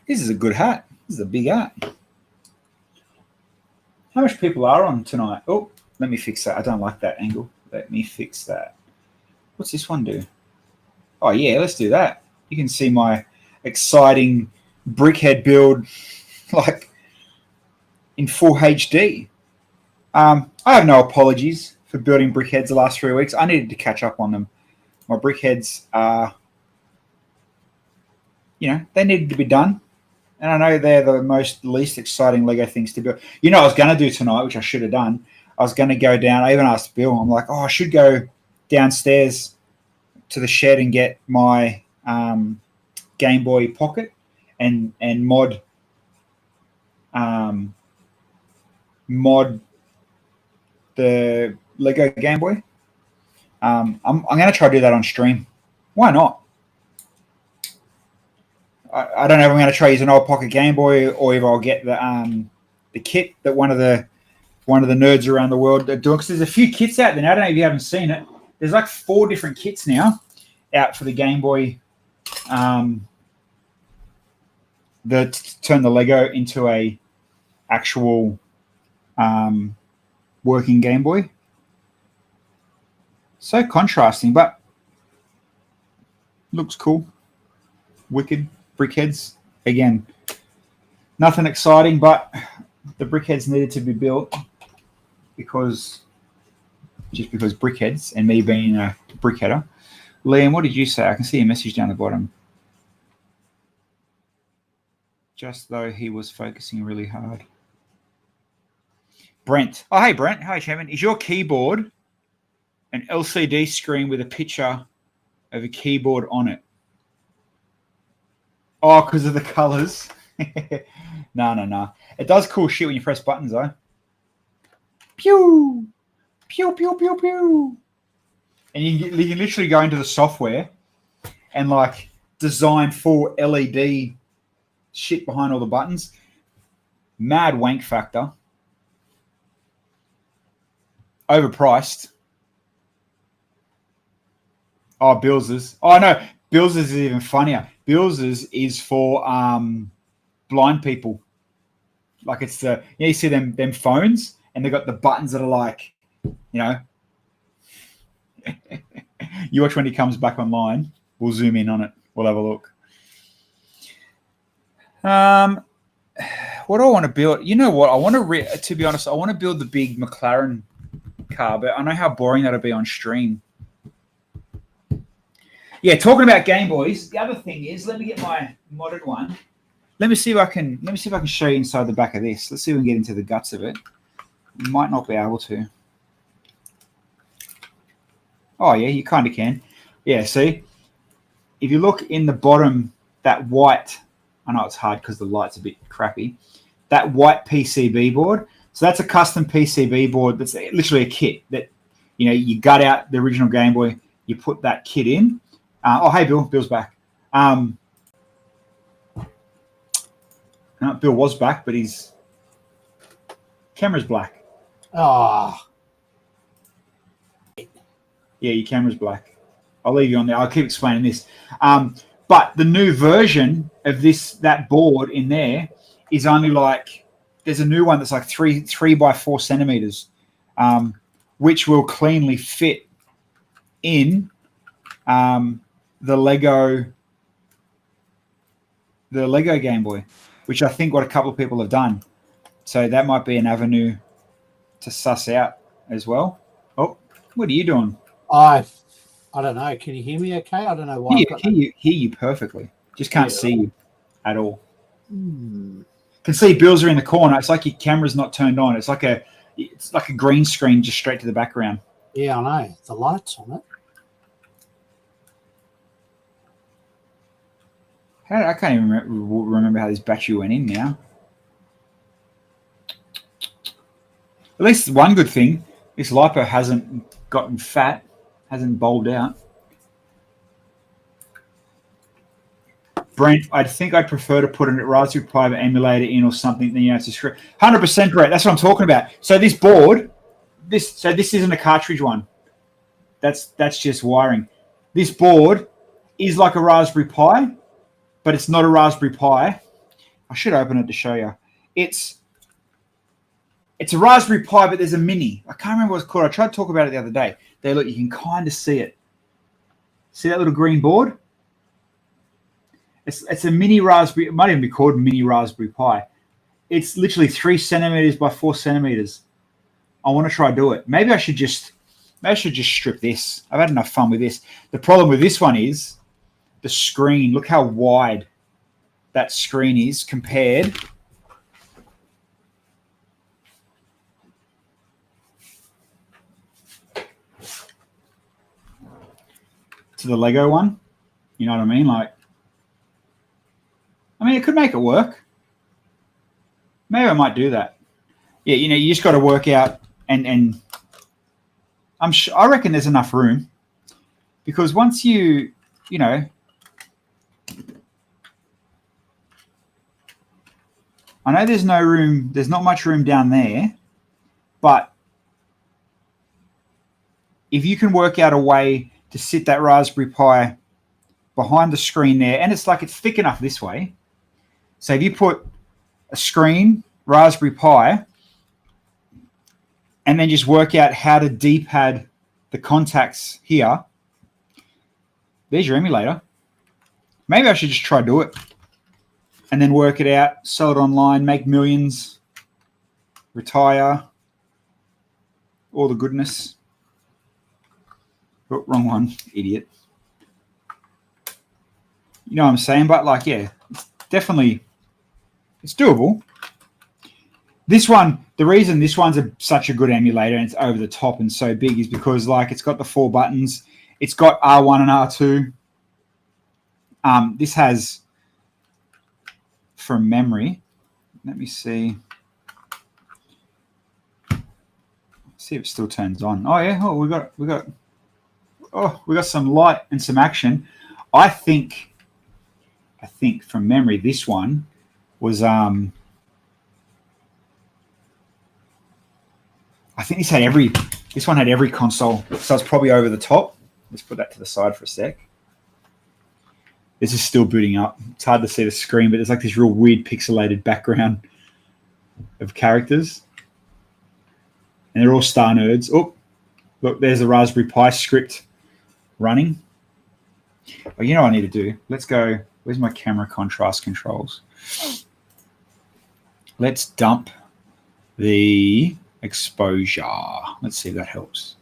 This is a good hat. This is a big hat. How much people are on tonight? Oh, let me fix that. I don't like that angle. Let me fix that. What's this one do? Oh, yeah, let's do that. You can see my exciting brickhead build like in full HD. I have no apologies for building brickheads the last 3 weeks. I needed to catch up on them. My brickheads are, they needed to be done. And I know they're the least exciting Lego things to build. I was going to do tonight, which I should have done. I was going to go down. I even asked Bill. I'm like, I should go downstairs to the shed and get my Game Boy Pocket and mod the Lego Game Boy. I'm going to try to do that on stream. Why not? I don't know if I'm going to try use an old pocket Game Boy or if I'll get the kit that one of the nerds around the world are doing. Because there's a few kits out there now. I don't know if you haven't seen it. There's like 4 different kits now out for the Game Boy that turn the Lego into a actual working Game Boy. So contrasting, but looks cool. Wicked. Brickheads. Again, nothing exciting, but the brickheads needed to be built because brickheads and me being a brickheader. Liam, what did you say? I can see a message down the bottom. Just though he was focusing really hard. Brent. Oh, hey, Brent. Hi, Chairman. Is your keyboard an LCD screen with a picture of a keyboard on it? Oh, because of the colors. No. It does cool shit when you press buttons, though. Pew! Pew, pew, pew, pew. And you can literally go into the software and, like, design full LED shit behind all the buttons. Mad wank factor. Overpriced. Oh, Bills's. Oh, no. Bills's is even funnier. Bills's is for blind people. Like it's you see them phones and they've got the buttons that are like, you watch when he comes back online. We'll zoom in on it. We'll have a look. What do I want to build? You know what? I want to be honest, I want to build the big McLaren car, but I know how boring that'll be on stream. Yeah, talking about Game Boys. The other thing is, let me get my modern one. Let me see if I can show you inside the back of this. Let's see if we can get into the guts of it. Might not be able to. Oh yeah, you kind of can. Yeah, see, if you look in the bottom, that white. I know it's hard because the light's a bit crappy. That white PCB board. So that's a custom PCB board. That's literally a kit that you gut out the original Game Boy. You put that kit in. Oh, hey, Bill. Bill's back. Bill was back, but his camera's black. Oh. Yeah, your camera's black. I'll leave you on there. I'll keep explaining this. But the new version of that board in there is only like, there's a new one that's like 3 by 4 centimeters, which will cleanly fit in the Lego Game Boy, which I think what a couple of people have done. So that might be an avenue to suss out as well. Oh, what are you doing? I don't know. Can you hear me okay? I don't know why. Hear you perfectly. Just can't see you at all. Can see Bills are in the corner. It's like your camera's not turned on. It's like a green screen just straight to the background. Yeah, I know. The light's on it. I can't even remember how this battery went in now. At least one good thing, this LiPo hasn't gotten fat, hasn't bulbed out. Brent, I think I'd prefer to put a Raspberry Pi emulator in or something than it's a screw. 100%, Brent. That's what I'm talking about. So this board, this isn't a cartridge one. That's just wiring. This board is like a Raspberry Pi, but it's not a Raspberry Pi. I should open it to show you. It's a Raspberry Pi, but there's a mini. I can't remember what it's called. I tried to talk about it the other day. There, look, you can kind of see it. See that little green board? It's a mini Raspberry. It might even be called mini Raspberry Pi. It's literally 3 centimeters by 4 centimeters. I want to try to do it. Maybe I should just strip this. I've had enough fun with this. The problem with this one is the screen. Look how wide that screen is compared to the Lego one. You know what I mean? It could make it work. Maybe I might do that. Yeah, you just got to work out, and I reckon there's enough room, because once you I know there's no room. There's not much room down there, but if you can work out a way to sit that Raspberry Pi behind the screen there, and it's thick enough this way. So if you put a screen, Raspberry Pi, and then just work out how to D-pad the contacts here, there's your emulator. Maybe I should just try to do it and then work it out, sell it online, make millions, retire, all the goodness. Oh, wrong one, idiot. You know what I'm saying? But yeah, it's definitely, it's doable. This one, the reason this one's such a good emulator and it's over the top and so big is because it's got the 4 buttons. It's got R1 and R2. This has, from memory, let me see. See if it still turns on. Oh yeah, we got some light and some action. I think from memory, this one was I think this one had every console, so it's probably over the top. Let's put that to the side for a sec. This is still booting up. It's hard to see the screen, but there's this real weird pixelated background of characters. And they're all Star Nerds. Oh, look, there's a Raspberry Pi script running. Oh, you know what I need to do? Let's go. Where's my camera contrast controls? Let's dump the exposure. Let's see if that helps.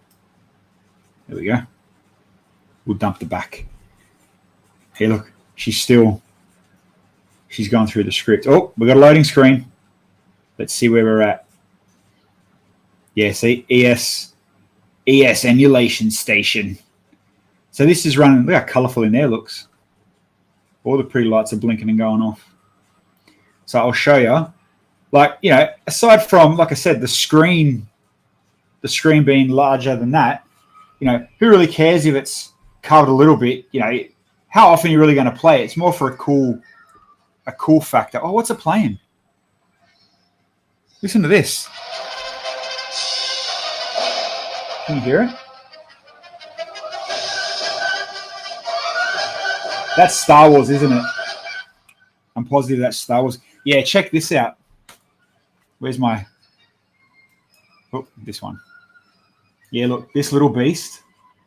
There we go. We'll dump the back. Hey, look, she's gone through the script. Oh, we got a loading screen. Let's see where we're at. Yeah, see, ES emulation station. So this is running. Look how colourful in there looks. All the pretty lights are blinking and going off. So I'll show you. Aside from, like I said, the screen being larger than that, who really cares if it's covered a little bit? How often are you really going to play it? It's more for a cool factor. Oh, what's it playing? Listen to this. Can you hear it? That's Star Wars, isn't it? I'm positive that's Star Wars. Yeah, check this out. Where's my... Oh, this one. Yeah, look, this little beast.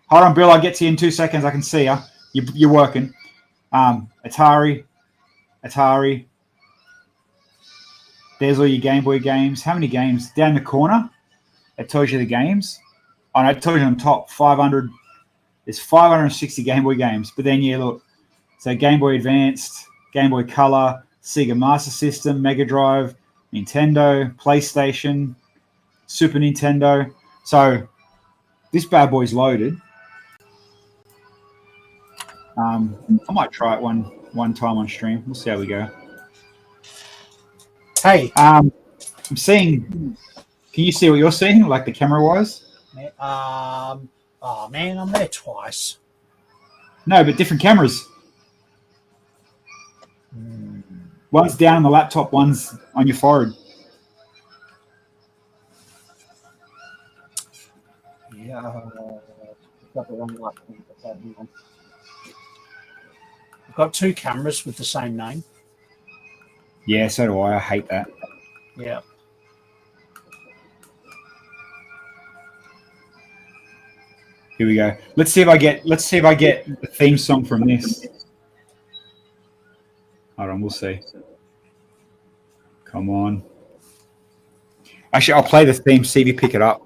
Hold on, Bill, I'll get to you in 2 seconds. I can see you. You're working. Atari. There's all your Game Boy games. How many games? Down in the corner, it tells you the games. Oh, no, it tells you on top, 500. There's 560 Game Boy games. But then, yeah, look. So Game Boy Advanced, Game Boy Color, Sega Master System, Mega Drive, Nintendo, PlayStation, Super Nintendo. So this bad boy's loaded. I might try it one time on stream. We'll see how we go. Hey, I'm seeing. Can you see what you're seeing, like the camera-wise? oh man, I'm there twice. No, but different cameras. One's down on the laptop, one's on your forehead. Yeah, got the wrong laptop. I've got 2 cameras with the same name. Yeah, so do I. I hate that. Yeah. Here we go. Let's see if I get the theme song from this. Hold on, we'll see. Come on. Actually, I'll play the theme, see if you pick it up.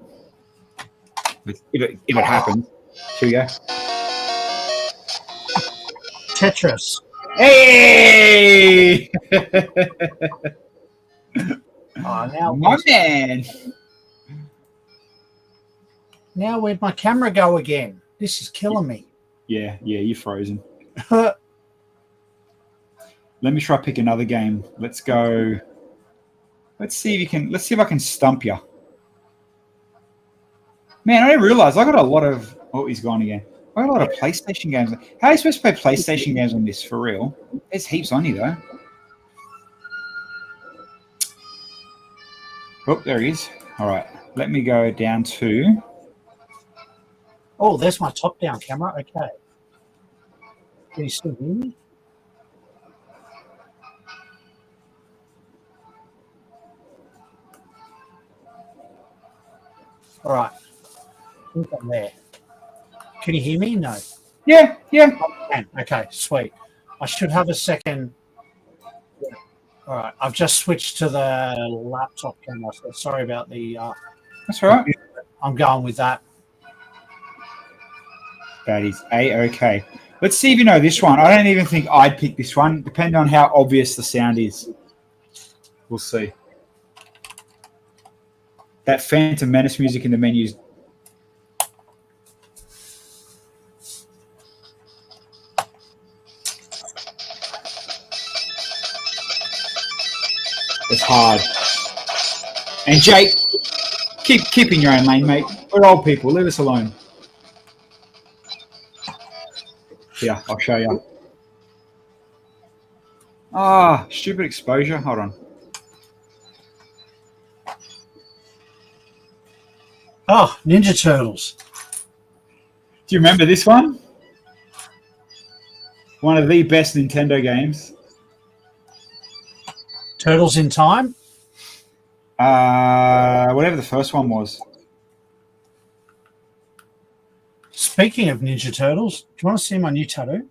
If it happens. Here we go. Tetris. Hey! Now my man. Now where'd my camera go again? This is killing me. Yeah, you're frozen. Let me try pick another game. Let's go. Let's see if I can stump you. Man, I didn't realize I got a lot of. Oh, he's gone again. I got a lot of PlayStation games. How are you supposed to play PlayStation games on this for real? There's heaps on you though. Oh, there he is. All right. Let me go down to... Oh, there's my top-down camera. Okay. Can you still hear me? All right. I think I'm there. Can you hear me? No. Yeah. Okay, sweet. I should have a second. Yeah. All right. I've just switched to the laptop camera, so sorry about the... That's all right. I'm going with that. That is A-okay. Let's see if you know this one. I don't even think I'd pick this one, depending on how obvious the sound is. We'll see. That Phantom Menace music in the menus. It's hard. And Jake, keep in your own lane, mate. We're old people. Leave us alone. Yeah, I'll show you. Ah, stupid exposure. Hold on. Oh, Ninja Turtles. Do you remember this one? One of the best Nintendo games. Turtles in Time? Whatever the first one was. Speaking of Ninja Turtles, do you want to see my new tattoo?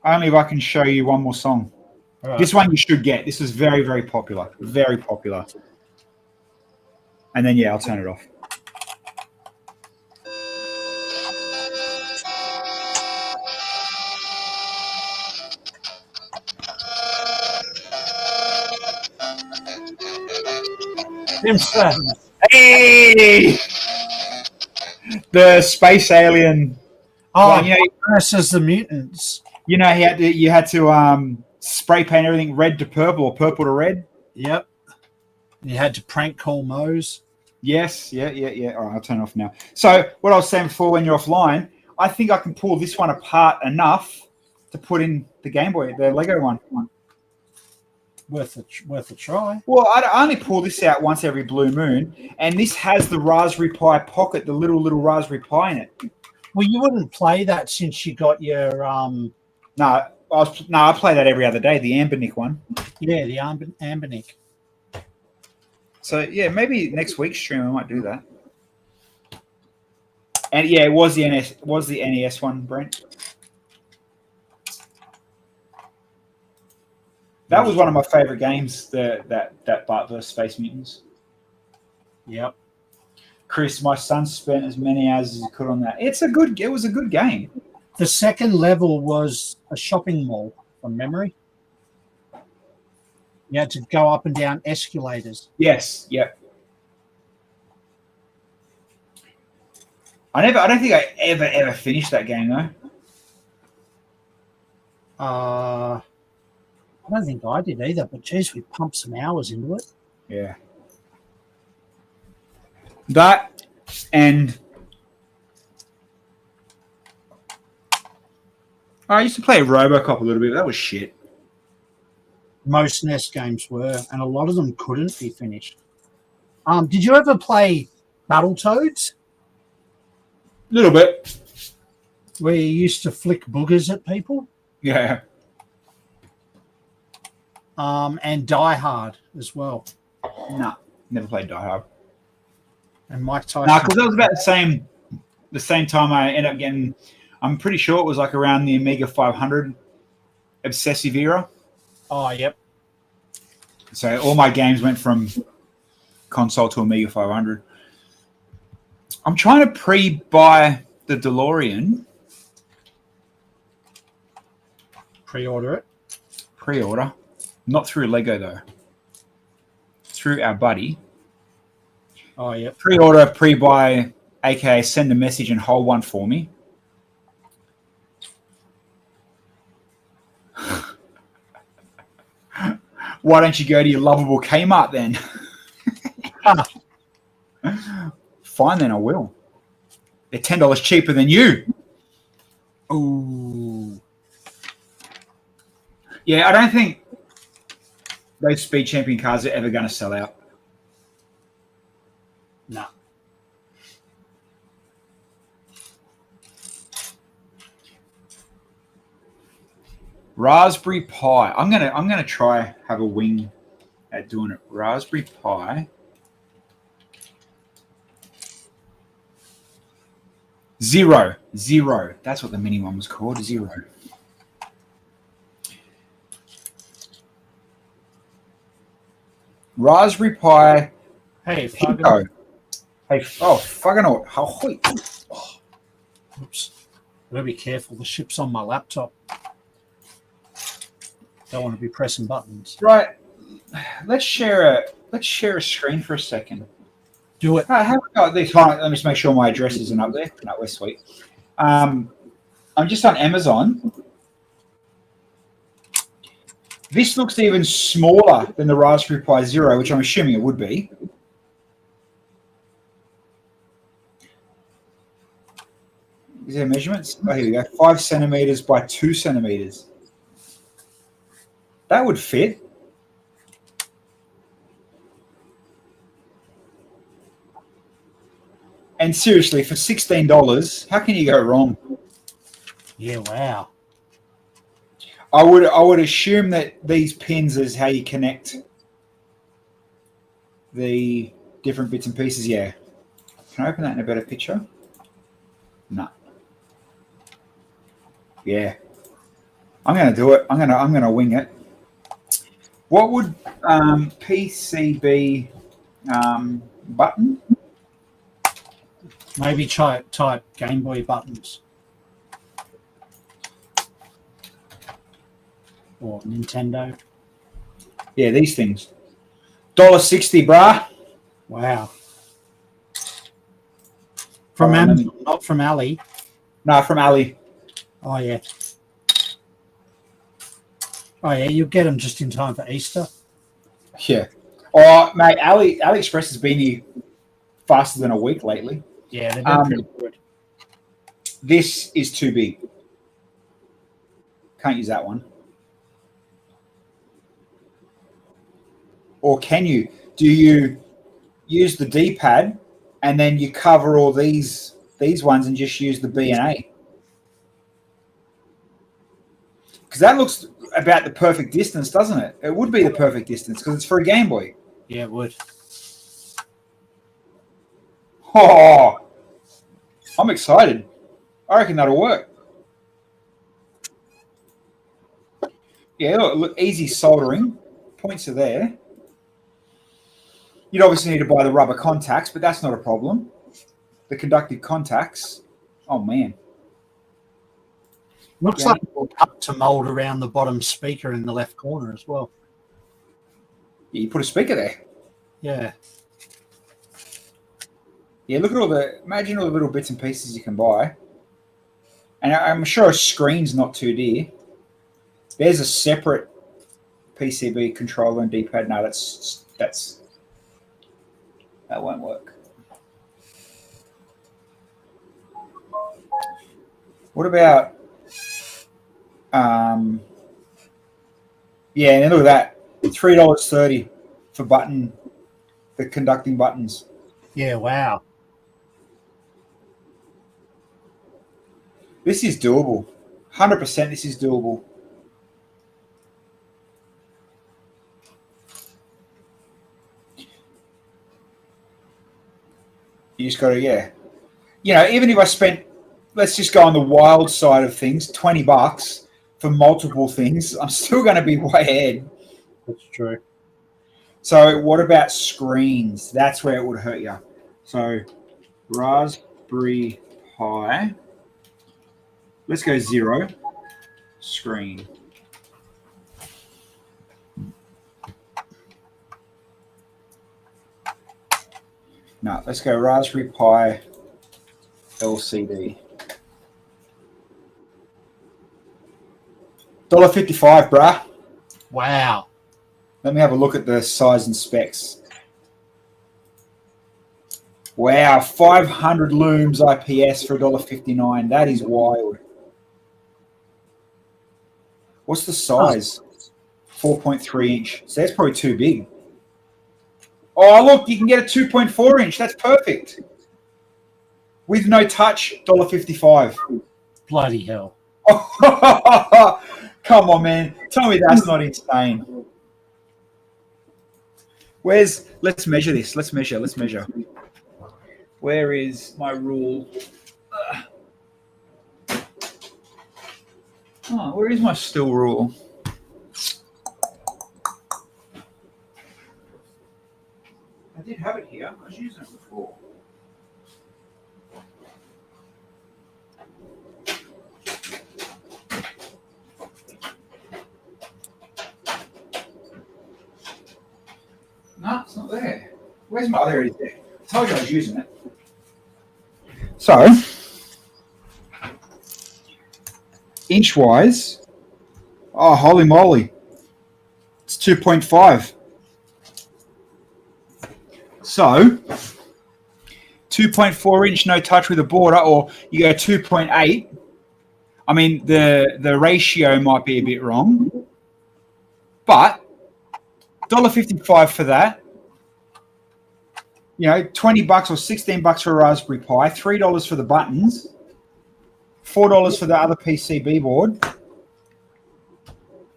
Only if I can show you one more song. Right. This one you should get. This was very, very popular. Very popular. And then, yeah, I'll turn it off. Hey! The space alien. Oh, one, versus the mutants. You know, you had to spray paint everything red to purple or purple to red. Yep. You had to prank call Mose. Yes, yeah. All right, I'll turn it off now. So what I was saying before when you're offline, I think I can pull this one apart enough to put in the Game Boy, the Lego one. Worth a try. Well, I only pull this out once every blue moon, and this has the Raspberry Pi Pocket, the little Raspberry Pi in it. Well, you wouldn't play that since you got your No, I play that every other day, the Ambernick one. Yeah, the Ambernick. So yeah, maybe next week's stream I might do that. And yeah, it was the NES one, Brent. That was one of my favorite games. That Bart vs Space Mutants. Yep. Chris, my son spent as many hours as he could on that. It was a good game. The second level was a shopping mall from memory. You had to go up and down escalators. Yes, yep. I don't think I ever finished that game though. I don't think I did either, but geez, we pumped some hours into it. Yeah. That and I used to play RoboCop a little bit. But that was shit. Most NES games were, and a lot of them couldn't be finished. Did you ever play Battletoads? A little bit. Where you used to flick boogers at people? Yeah. And Die Hard as well. No, never played Die Hard. And Mike Tyson. No, because that was about the same time I ended up getting. I'm pretty sure it was like around the Amiga 500 obsessive era. Oh, yep. So all my games went from console to Amiga 500. I'm trying to pre-buy the DeLorean. Pre-order it. Pre-order. Not through Lego, though. Through our buddy. Oh, yep. Pre-order, pre-buy, aka send a message and hold one for me. Why don't you go to your lovable Kmart then? Fine, then I will. They're $10 cheaper than you. Ooh. Yeah, I don't think those Speed Champion cars are ever going to sell out. No. Raspberry Pi. I'm gonna try have a wing at doing it. Raspberry Pi. Zero. That's what the mini one was called. Zero. Raspberry Pi. Hey, Pico. Hey, oh, fucking oh, oops. Gotta be careful. The ship's on my laptop. Don't want to be pressing buttons. Right. Let's share a screen for a second. Do it. How have we got this? Let me just make sure my address isn't up there. No, we're sweet. I'm just on Amazon. This looks even smaller than the Raspberry Pi Zero, which I'm assuming it would be. Is there measurements? Oh, here we go. 5 centimeters by 2 centimeters. That would fit. And seriously, for $16, how can you go wrong? Yeah, wow. I would assume that these pins is how you connect the different bits and pieces. Yeah. Can I open that in a better picture? No. Yeah. I'm gonna do it. I'm gonna wing it. What would PCB button? Maybe type Game Boy buttons. Or Nintendo. Yeah, these things. $1.60, brah. Wow. From Amazon, not from Ali. No, from Ali. Oh, yeah. Oh, yeah, you'll get them just in time for Easter. Yeah. Oh, mate, AliExpress has been here faster than a week lately. Yeah, they've been pretty good. This is too big. Can't use that one. Or can you? Do you use the D-pad and then you cover all these ones and just use the B and A? Because that looks about the perfect distance, doesn't it? It would be the perfect distance because it's for a Game Boy. Yeah, it would. Oh, I'm excited. I reckon that'll work. Yeah, look, easy soldering. Points are there. You'd obviously need to buy the rubber contacts, but that's not a problem. The conductive contacts. Oh, man. Looks like it's up to mold around the bottom speaker in the left corner as well. Yeah, you put a speaker there. Yeah. Yeah, look at imagine all the little bits and pieces you can buy. And I'm sure a screen's not too dear. There's a separate PCB controller and D-pad. No, that won't work. What about yeah, and then look at that. $3.30 for the conducting buttons. Yeah, wow. This is doable. 100% this is doable. You just got to, yeah. You know, even if I spent, let's just go on the wild side of things, $20 for multiple things, I'm still going to be way ahead. That's true. So what about screens? That's where it would hurt you. So Raspberry Pi. Let's go 0. Screen. No, let's go Raspberry Pi LCD. $1.55, bruh. Wow. Let me have a look at the size and specs. Wow, 500 looms IPS for $1.59. That is wild. What's the size? 4.3 inch. So that's probably too big. Oh, look, you can get a 2.4 inch. That's perfect. With no touch, $1.55. Bloody hell. Come on, man. Tell me that's not insane. Let's measure this. Let's measure. Where is my rule? Oh, where is my still rule? I did have it here. I was using it before. No, it's not there. Where's my? Oh, there it is. There. I told you I was using it. So, inch-wise, oh, holy moly, it's 2.5. So, 2.4 inch no touch with a border, or you go 2.8. I mean, the ratio might be a bit wrong, but $1.55 for that. You know, $20 or $16 for a Raspberry Pi, $3 for the buttons, $4 for the other PCB board.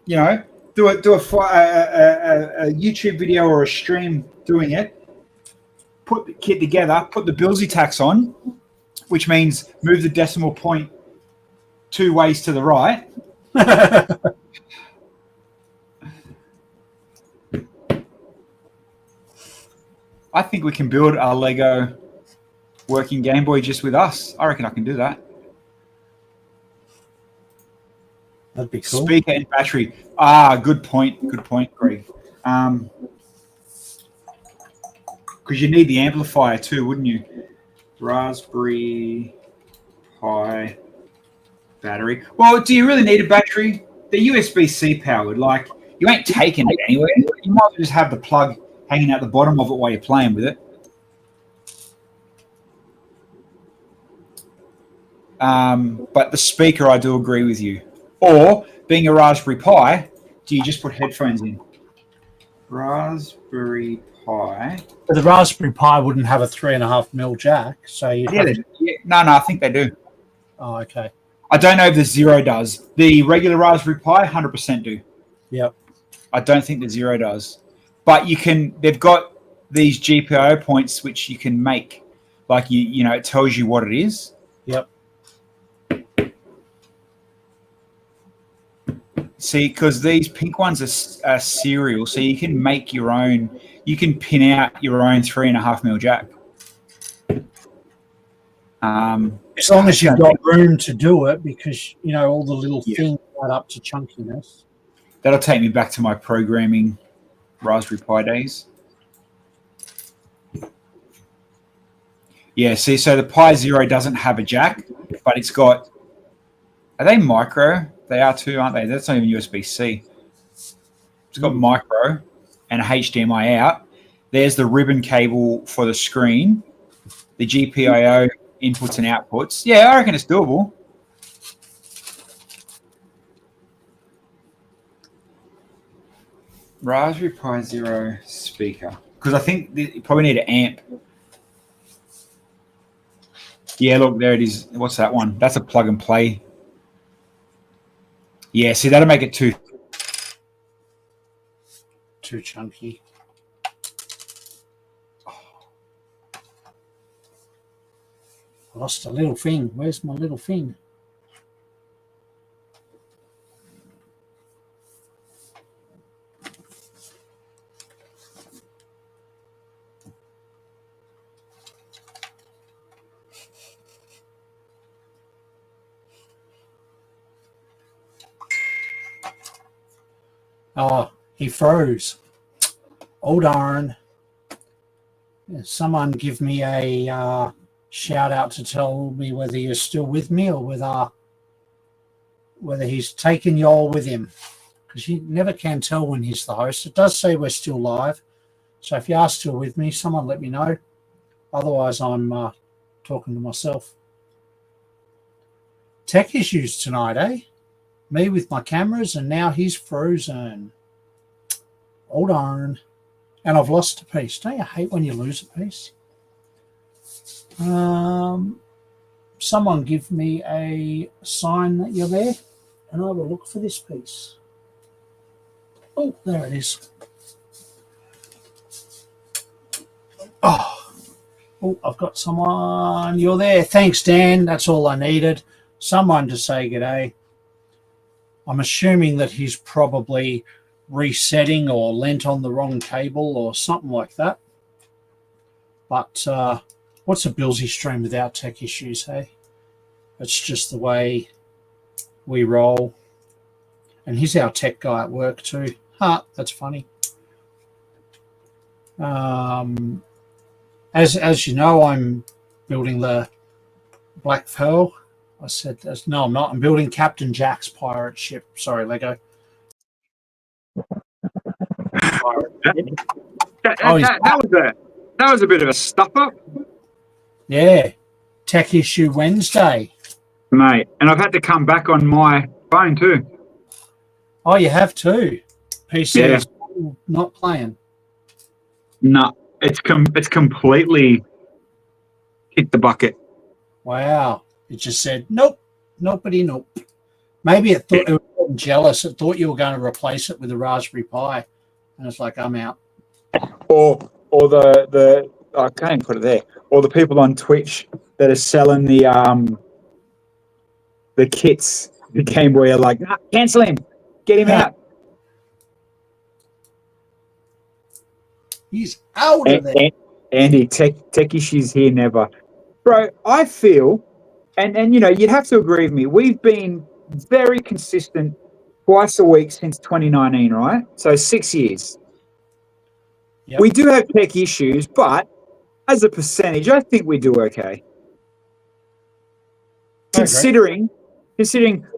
You know, do a YouTube video or a stream doing it. Put the kit together, put the Billsy tax on, which means move the decimal point 2 ways to the right. I think we can build a Lego working Game Boy just with us. I reckon I can do that. That'd be cool. Speaker and battery. Ah, good point, Greg. Because you need the amplifier too, wouldn't you? Raspberry Pi battery. Well, do you really need a battery? They're USB-C powered. Like, you ain't taking it anywhere. You might just have the plug hanging out the bottom of it while you're playing with it. But the speaker, I do agree with you. Or, being a Raspberry Pi, do you just put headphones in? Raspberry Pi. But the Raspberry Pi wouldn't have a 3.5mm jack, so you. No, I think they do. Oh, okay. I don't know if the Zero does. The regular Raspberry Pi, 100% do. Yep. I don't think the Zero does. But you can. They've got these GPIO points which you can make. Like you know, it tells you what it is. Yep. See, because these pink ones are serial, so you can make your own. You can pin out your own 3.5mm jack. As long as you've got room to do it, because you know all the little things add up to chunkiness. That'll take me back to my programming Raspberry Pi days. Yeah, see, so the Pi Zero doesn't have a jack, but it's got. Are they micro? They are too, aren't they? That's not even USB-C. It's got micro and a HDMI out. There's the ribbon cable for the screen, the GPIO inputs and outputs. Yeah, I reckon it's doable. Raspberry Pi Zero speaker. Because I think you probably need an amp. Yeah, look, there it is. What's that one? That's a plug and play. Yeah, see, that'll make it too chunky. I lost a little thing. Where's my little thing? Oh, he froze. Oh, darn. Someone give me a shout out to tell me whether you're still with me or whether he's taken y'all with him. Because you never can tell when he's the host. It does say we're still live. So if you are still with me, someone let me know. Otherwise, I'm talking to myself. Tech issues tonight, eh? Me with my cameras, and now he's frozen. Hold on. And I've lost a piece. Don't you hate when you lose a piece? Someone give me a sign that you're there, and I will look for this piece. Oh, there it is. Oh, I've got someone. You're there. Thanks, Dan. That's all I needed. Someone to say g'day. I'm assuming that he's probably resetting or lent on the wrong cable or something like that. But what's a Billsy stream without tech issues, hey? It's just the way we roll. And he's our tech guy at work too. That's funny. As you know, I'm building the Black Pearl. I said, no, I'm not. I'm building Captain Jack's pirate ship. Sorry, Lego. That was a bit of a stuff up. Yeah. Tech issue Wednesday. Mate, and I've had to come back on my phone too. Oh, you have too? PC is not playing. No, it's completely kicked the bucket. Wow. It just said, nope, nobody, nope. Maybe it thought it was jealous. It thought you were going to replace it with a Raspberry Pi. And it's like, I'm out. Or the I can't even put it there. Or the people on Twitch that are selling the kits, the Game Boy are like, nah, cancel him. Get him out. He's out of there. Andy, tech issues here never. Bro, I feel, and you know, you'd have to agree with me, we've been very consistent twice a week since 2019, right? So 6 years. Yep. We do have tech issues, but as a percentage, I think we do okay. Considering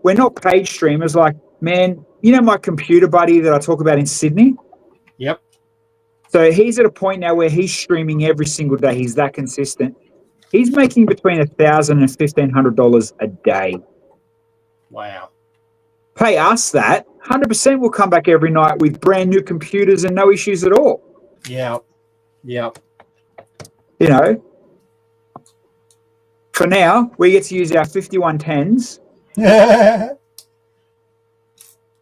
we're not paid streamers, like, man, you know my computer buddy that I talk about in Sydney? Yep. So he's at a point now where he's streaming every single day. He's that consistent. He's making between $1,000 and $1,500 a day. Wow. Pay us that, 100% will come back every night with brand new computers and no issues at all. Yeah. Yep. You know, for now, we get to use our 5110s.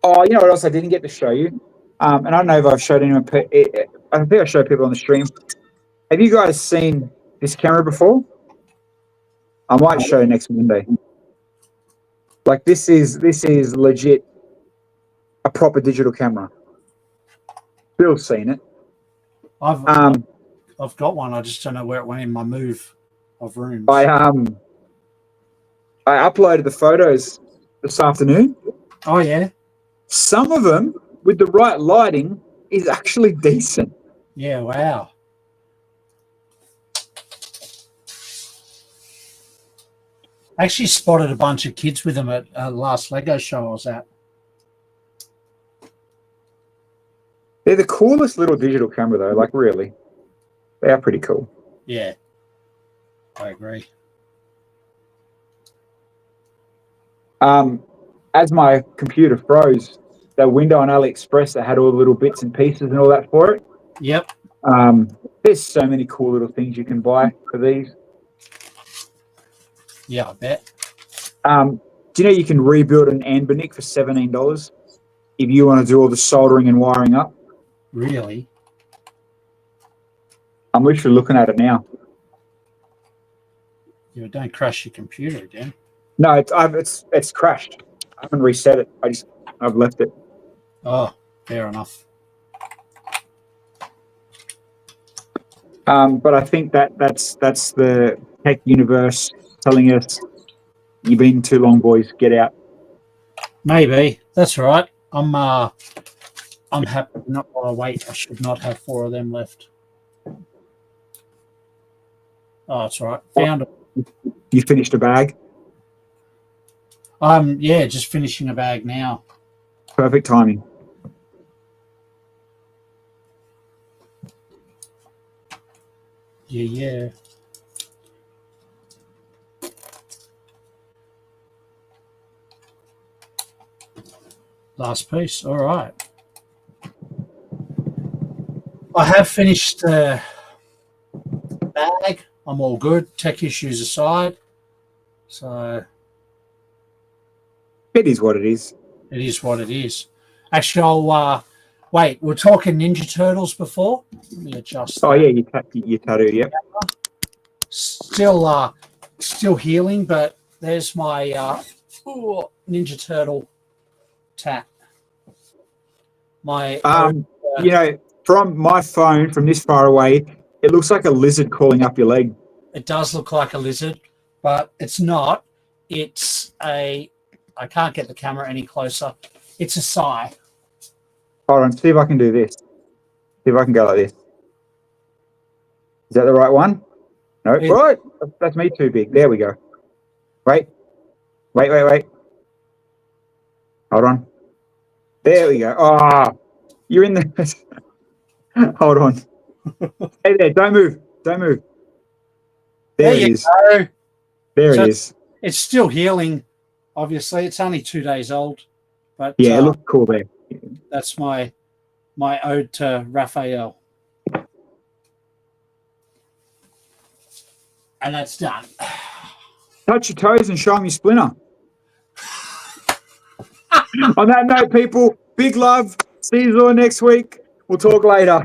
Oh, you know what else I didn't get to show you? And I don't know if I've showed anyone. I think I showed people on the stream. Have you guys seen this camera before? I might show next Monday. Like this is legit a proper digital camera. Bill's seen it. I've got one. I just don't know where it went in my move of rooms. I uploaded the photos this afternoon. Oh yeah. Some of them with the right lighting is actually decent. Yeah. Wow. I actually spotted a bunch of kids with them at last Lego show I was at. They're the coolest little digital camera, though. Like, really. They are pretty cool. Yeah. I agree. As my computer froze, that window on AliExpress that had all the little bits and pieces and all that for it. Yep. There's so many cool little things you can buy for these. Yeah, I bet. Do you know you can rebuild an Anbernic for $17 if you want to do all the soldering and wiring up? Really? I'm literally looking at it now. Yeah, don't crash your computer again. No, it's crashed. I haven't reset it. I've left it. Oh, fair enough. But I think that's the tech universe telling us, you've been too long, boys. Get out. Maybe. That's all right. I'm happy. Not while I wait. I should not have 4 of them left. Oh, that's all right. Found it. You finished a bag? Yeah, just finishing a bag now. Perfect timing. Yeah. Last piece. All right. I have finished the bag. I'm all good. Tech issues aside. So It is what it is. it is what it is. Actually, I'll wait. We're talking Ninja Turtles before. Let me adjust. Oh, that. yeah, you tattoo, yep. Still healing, but there's my Ninja Turtle tat. My You know, from my phone, from this far away, it looks like a lizard crawling up your leg. it does look like a lizard, but it's not. It's a. I can't get the camera any closer. It's a sigh. Hold on, see if I can do this. See if I can go like this. Is that the right one? No, right. That's me too big. There we go. Wait. Hold on. There we go. Oh, you're in the. Hold on. Hey there, don't move. Don't move. There it is. Go. There So it is. It's still healing. Obviously, it's only 2 days old, but Yeah, it looked cool there. that's my ode to Raphael, and that's done. Touch your toes and show them your splinter. On that note, people, big love. See you all next week. We'll talk later.